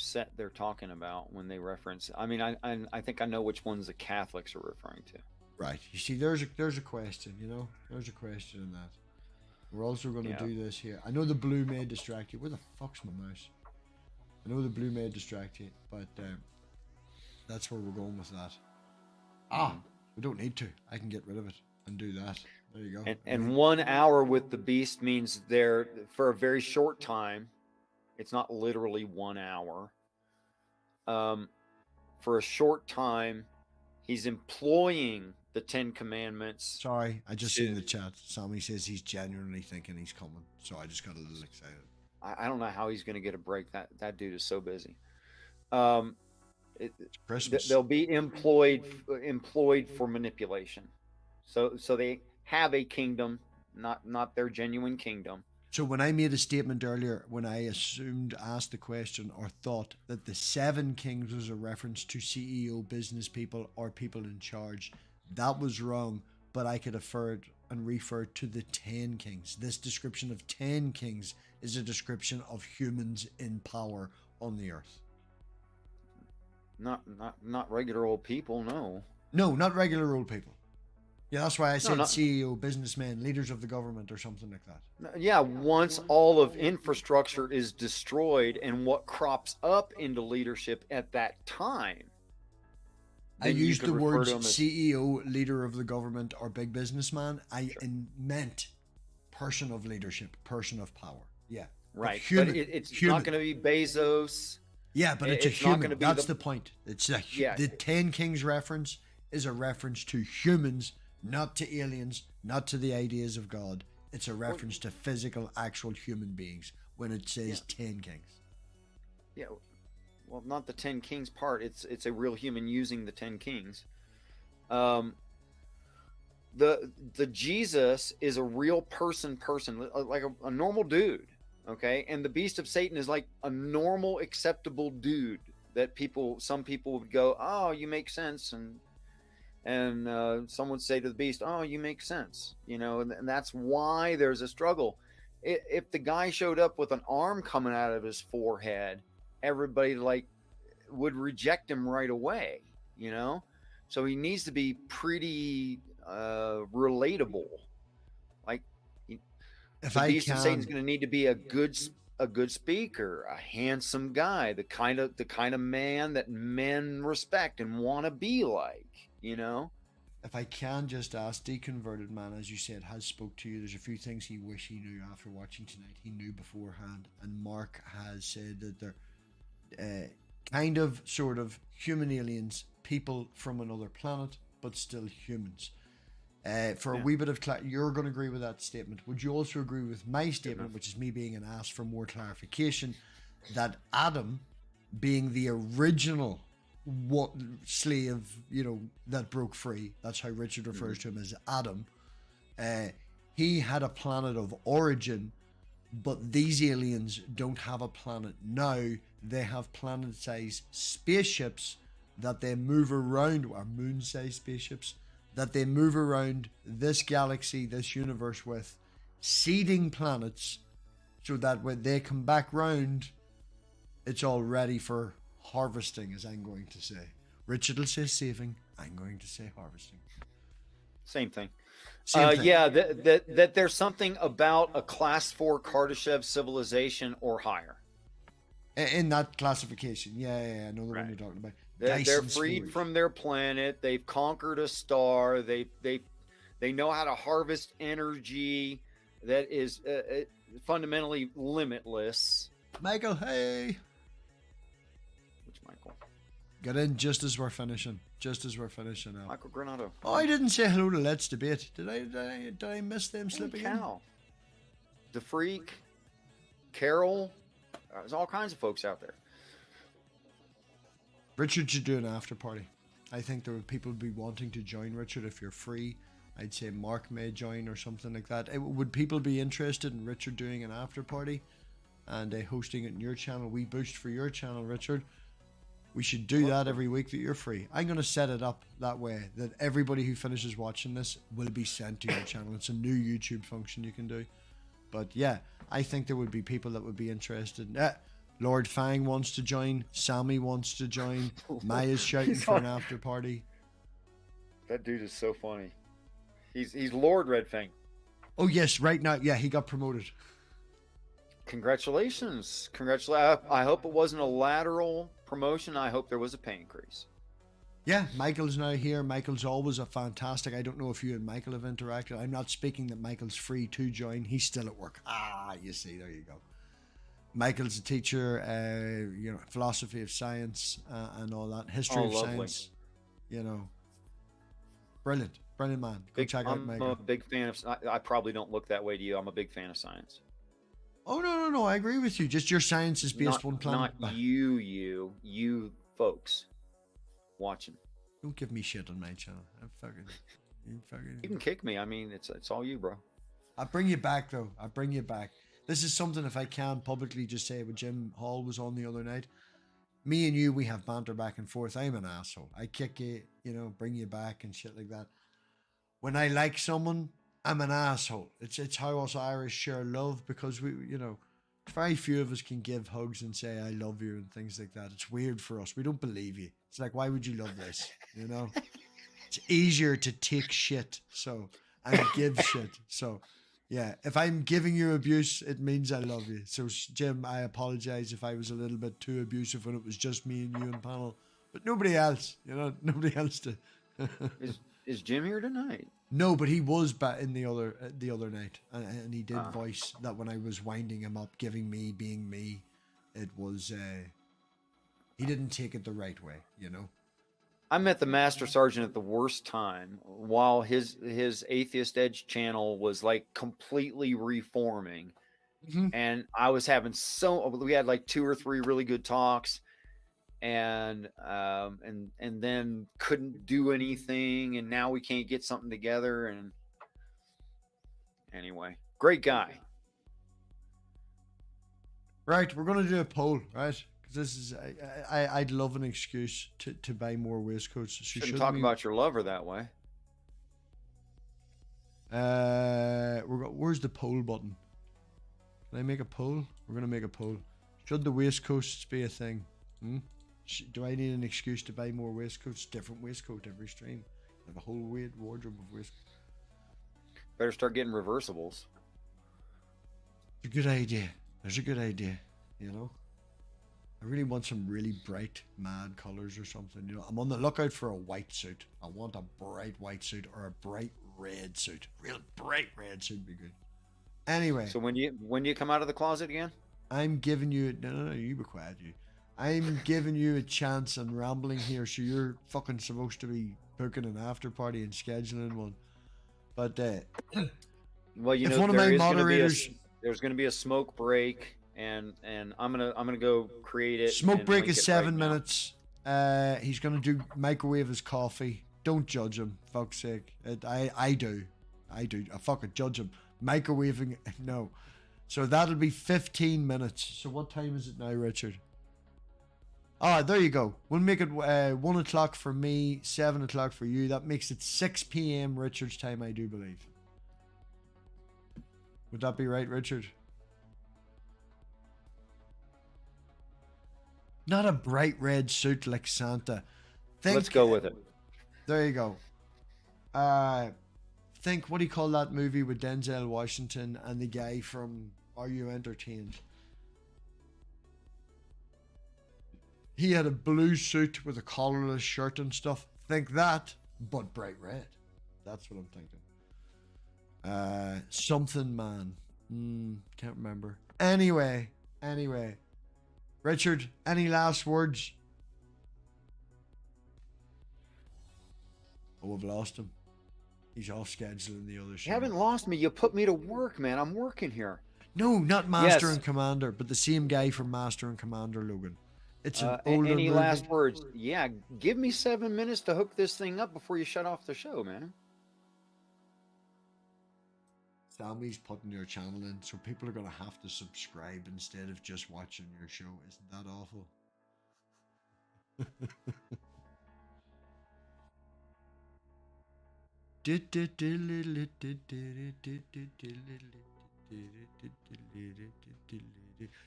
set they're talking about when they reference. I mean, I think I know which ones the Catholics are referring to. Right. You see, there's a question. You know, there's a question in that. We're also going to do this here. I know the blue may distract you. Where the fuck's my mouse? I know the blue may distract you, but that's where we're going with that. We don't need to. I can get rid of it and do that. There you go. And 1 hour with the beast means they're for a very short time. It's not literally 1 hour. For a short time, he's employing the Ten Commandments. Sorry, I just seen the chat. Sammy says he's genuinely thinking he's coming, so I just got a little excited. I don't know how he's going to get a break. That dude is so busy. Christmas. They'll be employed for manipulation. So they have a kingdom, not their genuine kingdom. So when I made a statement earlier, when I asked the question or thought that the 7 kings was a reference to CEO, business people, or people in charge, that was wrong. But I could refer to the 10 kings. This description of 10 kings is a description of humans in power on the earth. Not regular old people, no. No, not regular old people. Yeah, that's why I said No, CEO, businessmen, leaders of the government, or something like that. Yeah, once all of infrastructure is destroyed and what crops up into leadership at that time. I used the words CEO, leader of the government, or big businessman. I meant person of leadership, person of power. Yeah. Right. Human, but it's not going to be Bezos. Yeah, but it's a human. That's the point. It's yeah. The 10 Kings reference is a reference to humans, not to aliens, not to the ideas of God. It's a reference to physical, actual human beings when it says 10 Kings. Yeah. Well, not the 10 Kings part. It's a real human using the 10 Kings. The Jesus is a real person, like a normal dude. Okay, and the beast of Satan is like a normal, acceptable dude that some people would go, oh, you make sense, and some would say to the beast, oh, you make sense, you know, and that's why there's a struggle. If the guy showed up with an arm coming out of his forehead, everybody would reject him right away, you know. So he needs to be pretty relatable. If the beast of Satan's going to need to be a good speaker, a handsome guy, the kind of man that men respect and want to be like, you know. If I can just ask, Deconverted Man, as you said, has spoke to you. There's a few things he wish he knew after watching tonight. He knew beforehand, and Mark has said that they're kind of, sort of human aliens, people from another planet, but still humans. For a wee bit of you're going to agree with that statement. Would you also agree with my statement, which is me being an ask for more clarification, that Adam, being the original slave, you know, that broke free, that's how Richard refers to him as Adam, he had a planet of origin, but these aliens don't have a planet now. They have planet-sized spaceships that they move around, or moon-sized spaceships that they move around this galaxy, this universe with, seeding planets, so that when they come back round, it's all ready for harvesting, as I'm going to say. Richard will say saving, I'm going to say harvesting. Same thing. Same thing. Yeah, that there's something about a class 4 Kardashev civilization or higher. In that classification. Yeah, I know the one you're talking about. They're freed from their planet. They've conquered a star. They know how to harvest energy that is fundamentally limitless. Michael, hey. Which Michael? Get in just as we're finishing. Now. Michael Granado. Oh, I didn't say hello to Let's Debate. Did I miss them slipping in? The Freak, Carol. There's all kinds of folks out there. Richard should do an after party. I think there would people would be wanting to join Richard if you're free. I'd say Mark may join or something like that. Would people be interested in Richard doing an after party and hosting it in your channel? We boost for your channel, Richard. We should do that every week that you're free. I'm going to set it up that way that everybody who finishes watching this will be sent to your channel. It's a new YouTube function you can do. But yeah, I think there would be people that would be interested. Lord Fang wants to join. Sammy wants to join. Maya's shouting for an after party. That dude is so funny. He's Lord Red Fang. Oh yes, right now, yeah, he got promoted. Congratulations. I hope it wasn't a lateral promotion. I hope there was a pay increase. Yeah, Michael's now here. Michael's always a fantastic. I don't know if you and Michael have interacted. I'm not speaking that Michael's free to join. He's still at work. You see, there you go. Michael's a teacher, you know, philosophy of science and all that, history of science. You know, brilliant man. Go check out Michael. I'm a big fan of. I probably don't look that way to you. I'm a big fan of science. Oh no! I agree with you. Just your science is based one planet. Not you folks watching. Don't give me shit on my channel. You can kick me. I mean, it's all you, bro. I bring you back though. I bring you back. This is something, if I can publicly just say, what Jim Hall was on the other night. Me and you, we have banter back and forth. I'm an asshole. I kick you, you know, bring you back and shit like that. When I like someone, I'm an asshole. It's how us Irish share love, because we, you know, very few of us can give hugs and say I love you and things like that. It's weird for us. We don't believe you. It's like, why would you love this? You know, it's easier to take shit and give shit. So yeah, if I'm giving you abuse, it means I love you. So Jim, I apologize if I was a little bit too abusive when it was just me and you and panel, but nobody else, you know, nobody else to. Is Jim here tonight? No, but he was back in the other night, and he did voice that when I was winding him up, giving me being me, it was he didn't take it the right way, you know. I met the Master Sergeant at the worst time while his Atheist Edge channel was like completely reforming, and I was having we had like 2 or 3 really good talks. And then couldn't do anything, and now we can't get something together. And anyway, great guy. Right, we're gonna do a poll, right? Because this is I'd love an excuse to buy more waistcoats. So shouldn't talk about your lover that way. Where's the poll button? Can I make a poll? We're gonna make a poll. Should the waistcoats be a thing? Do I need an excuse to buy more waistcoats? Different waistcoat every stream. I have a whole weird wardrobe of waistcoats. Better start getting reversibles. It's a good idea. There's a good idea. You know, I really want some really bright, mad colors or something. You know, I'm on the lookout for a white suit. I want a bright white suit or a bright red suit. Real bright red suit would be good. Anyway. So when do you come out of the closet again? I'm giving you no. You be quiet, you. I'm giving you a chance and rambling here, so you're fucking supposed to be booking an after party and scheduling one. But well, you know, one of my moderators, there's going to be a smoke break, and I'm gonna go create it. Smoke break is 7 minutes. He's gonna do microwave his coffee. Don't judge him, fuck's sake. I do. I fucking judge him. Microwaving, no. So that'll be 15 minutes. So what time is it now, Richard? Ah, there you go. We'll make it 1 o'clock for me, 7 o'clock for you. That makes it 6 p.m. Richard's time, I do believe. Would that be right, Richard? Not a bright red suit like Santa. Let's go with it. There you go. Think, what do you call that movie with Denzel Washington and the guy from Are You Entertained? He had a blue suit with a collarless shirt and stuff. Think that, but bright red. That's what I'm thinking. Something man. Can't remember. Anyway. Richard, any last words? Oh, I've lost him. He's off scheduling the other show. You haven't lost me. You put me to work, man. I'm working here. No, not Master and Commander, but the same guy from Master and Commander, Logan. It's an older Any movie. last words? Yeah, give me 7 minutes to hook this thing up before you shut off the show, man. Sammy's putting your channel in, so people are gonna have to subscribe instead of just watching your show. Isn't that awful?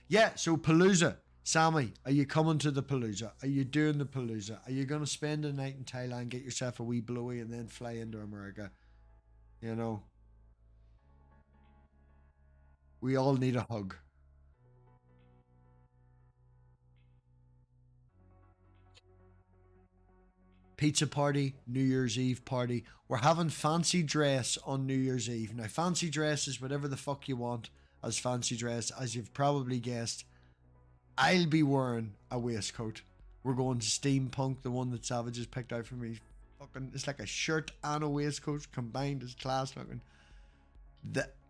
Yeah, so Palooza. Sammy, are you coming to the Palooza? Are you doing the Palooza? Are you going to spend a night in Thailand, get yourself a wee blowy, and then fly into America? You know, we all need a hug. Pizza party, New Year's Eve party. We're having fancy dress on New Year's Eve. Now, fancy dress is whatever the fuck you want as fancy dress. As you've probably guessed, I'll be wearing a waistcoat. We're going steampunk, the one that Savage has picked out for me. Fucking, it's like a shirt and a waistcoat combined. It's class looking.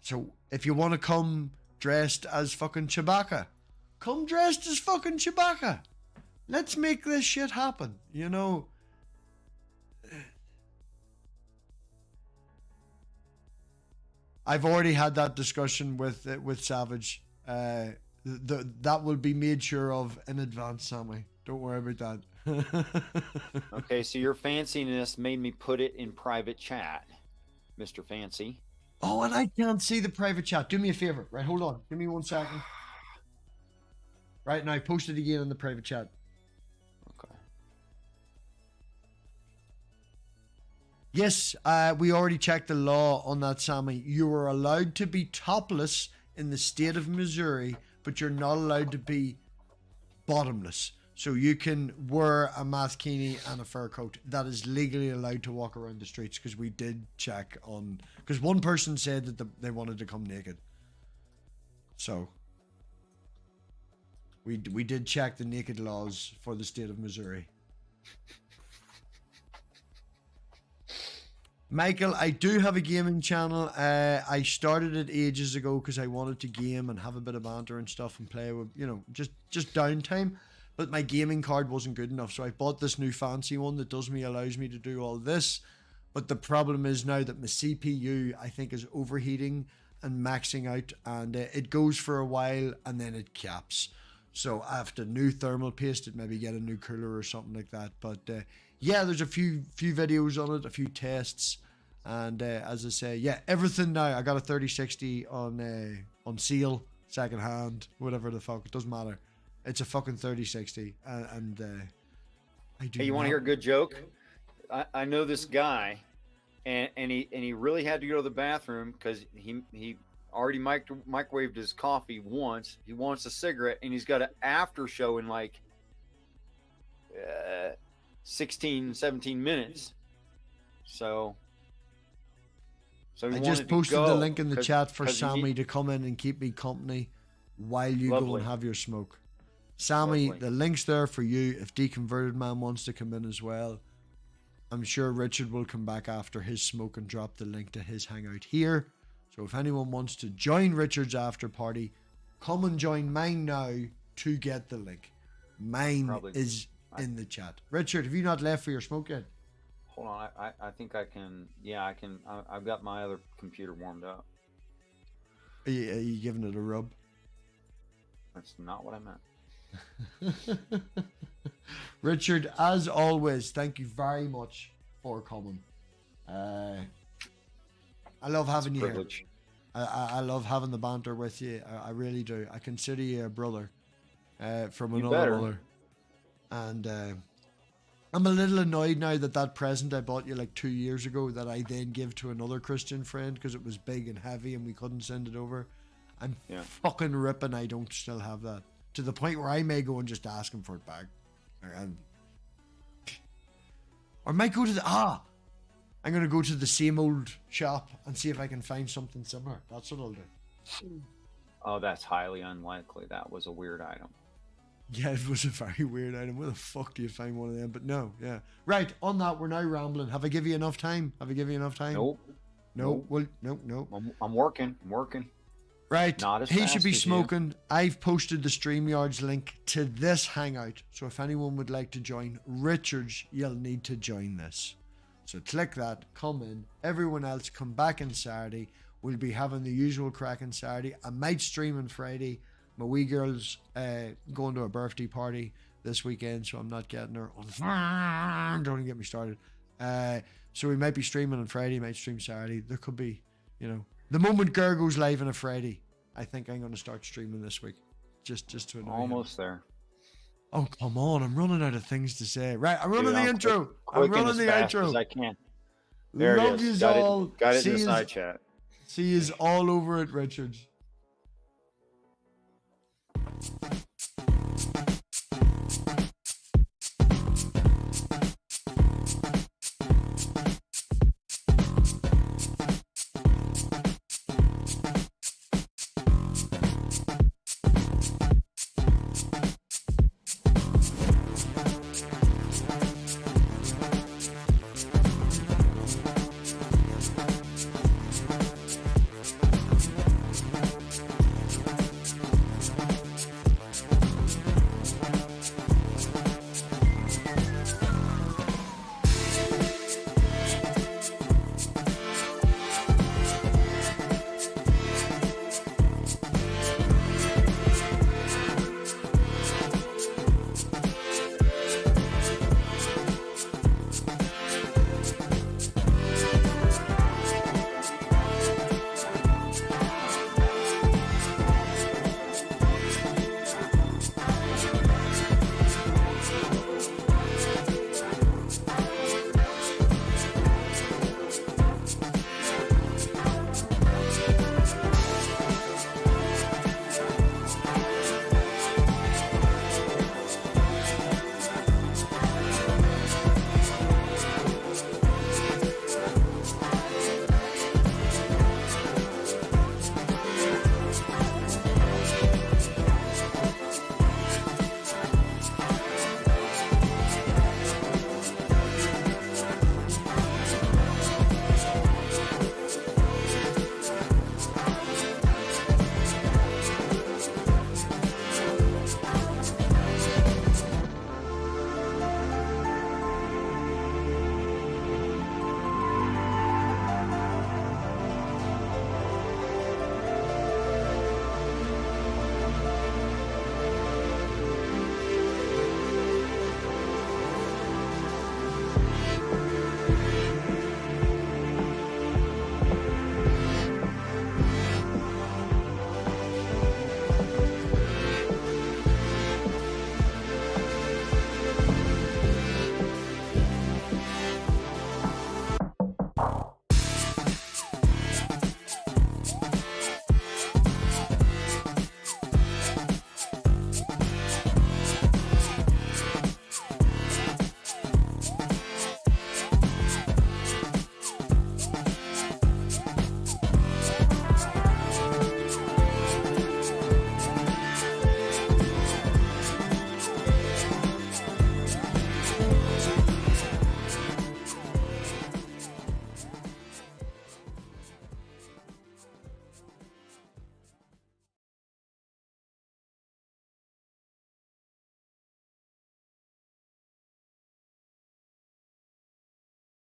So if you want to come dressed as fucking Chewbacca, come dressed as fucking Chewbacca. Let's make this shit happen. You know. I've already had that discussion with Savage. That will be made sure of in advance, Sammy. Don't worry about that. Okay, so your fanciness made me put it in private chat, Mr. Fancy. Oh, and I can't see the private chat. Do me a favor. Right, hold on. Give me 1 second. Right, now post it again in the private chat. Okay. Yes, we already checked the law on that, Sammy. You are allowed to be topless in the state of Missouri, but you're not allowed to be bottomless. So you can wear a mathkini and a fur coat. That is legally allowed to walk around the streets, because we did check on... Because one person said that they wanted to come naked. So we did check the naked laws for the state of Missouri. Michael, I do have a gaming channel. I started it ages ago because I wanted to game and have a bit of banter and stuff and play with, you know, just downtime. But my gaming card wasn't good enough, so I bought this new fancy one that allows me to do all this. But the problem is now that my CPU, I think, is overheating and maxing out, and it goes for a while and then it caps. So I have to new thermal paste it, maybe get a new cooler or something like that. But yeah, there's a few videos on it, a few tests. And as I say, yeah, everything now. I got a 3060 on sale, second hand, whatever the fuck. It doesn't matter. It's a fucking 3060, and I do. Hey, you want to hear a good joke? I know this guy, and he really had to go to the bathroom because he already microwaved his coffee once. He wants a cigarette, and he's got an after show in like 16, 17 minutes. So I just posted the link in the chat for Sammy to come in and keep me company while you go and have your smoke. Sammy, the link's there for you if Deconverted Man wants to come in as well. I'm sure Richard will come back after his smoke and drop the link to his hangout here. So if anyone wants to join Richard's after party, come and join mine now to get the link. Mine is in the chat. Richard, have you not left for your smoke yet? Hold on, I think I can. Yeah, I can. I've got my other computer warmed up. Are you giving it a rub? That's not what I meant. Richard, as always, thank you very much for coming. I love having you here. I love having the banter with you. I really do. I consider you a brother from another mother. And I'm a little annoyed now that present I bought you like 2 years ago that I then give to another Christian friend because it was big and heavy and we couldn't send it over. I'm fucking ripping I don't still have that. To the point where I may go and just ask him for it back. Or might go to I'm going to go to the same old shop and see if I can find something similar. That's what I'll do. Oh, that's highly unlikely. That was a weird item. Yeah, it was a very weird item. Where the fuck do you find one of them? But no, yeah. Right, on that, we're now rambling. Have I given you enough time? Nope. No. Well, no. I'm working. Right, he should be as smoking. You. I've posted the StreamYard's link to this hangout. So if anyone would like to join Richard's, you'll need to join this. So click that, come in. Everyone else, come back on Saturday. We'll be having the usual crack on Saturday. I might stream on Friday. My wee girl's going to a birthday party this weekend, so I'm not getting her. Don't even get me started. So we might be streaming on Friday, might stream Saturday. There could be, you know, the moment girl goes live on a Friday, I think I'm going to start streaming this week. Just to annoy Almost him. there. Oh, come on. I'm running out of things to say. Right, I'm running Dude, the I'm intro. Quick I'm running and the as fast intro. as I can. There Love it is. yous Got all. it, got it in the See side yous- chat. See yous all over it, Richard.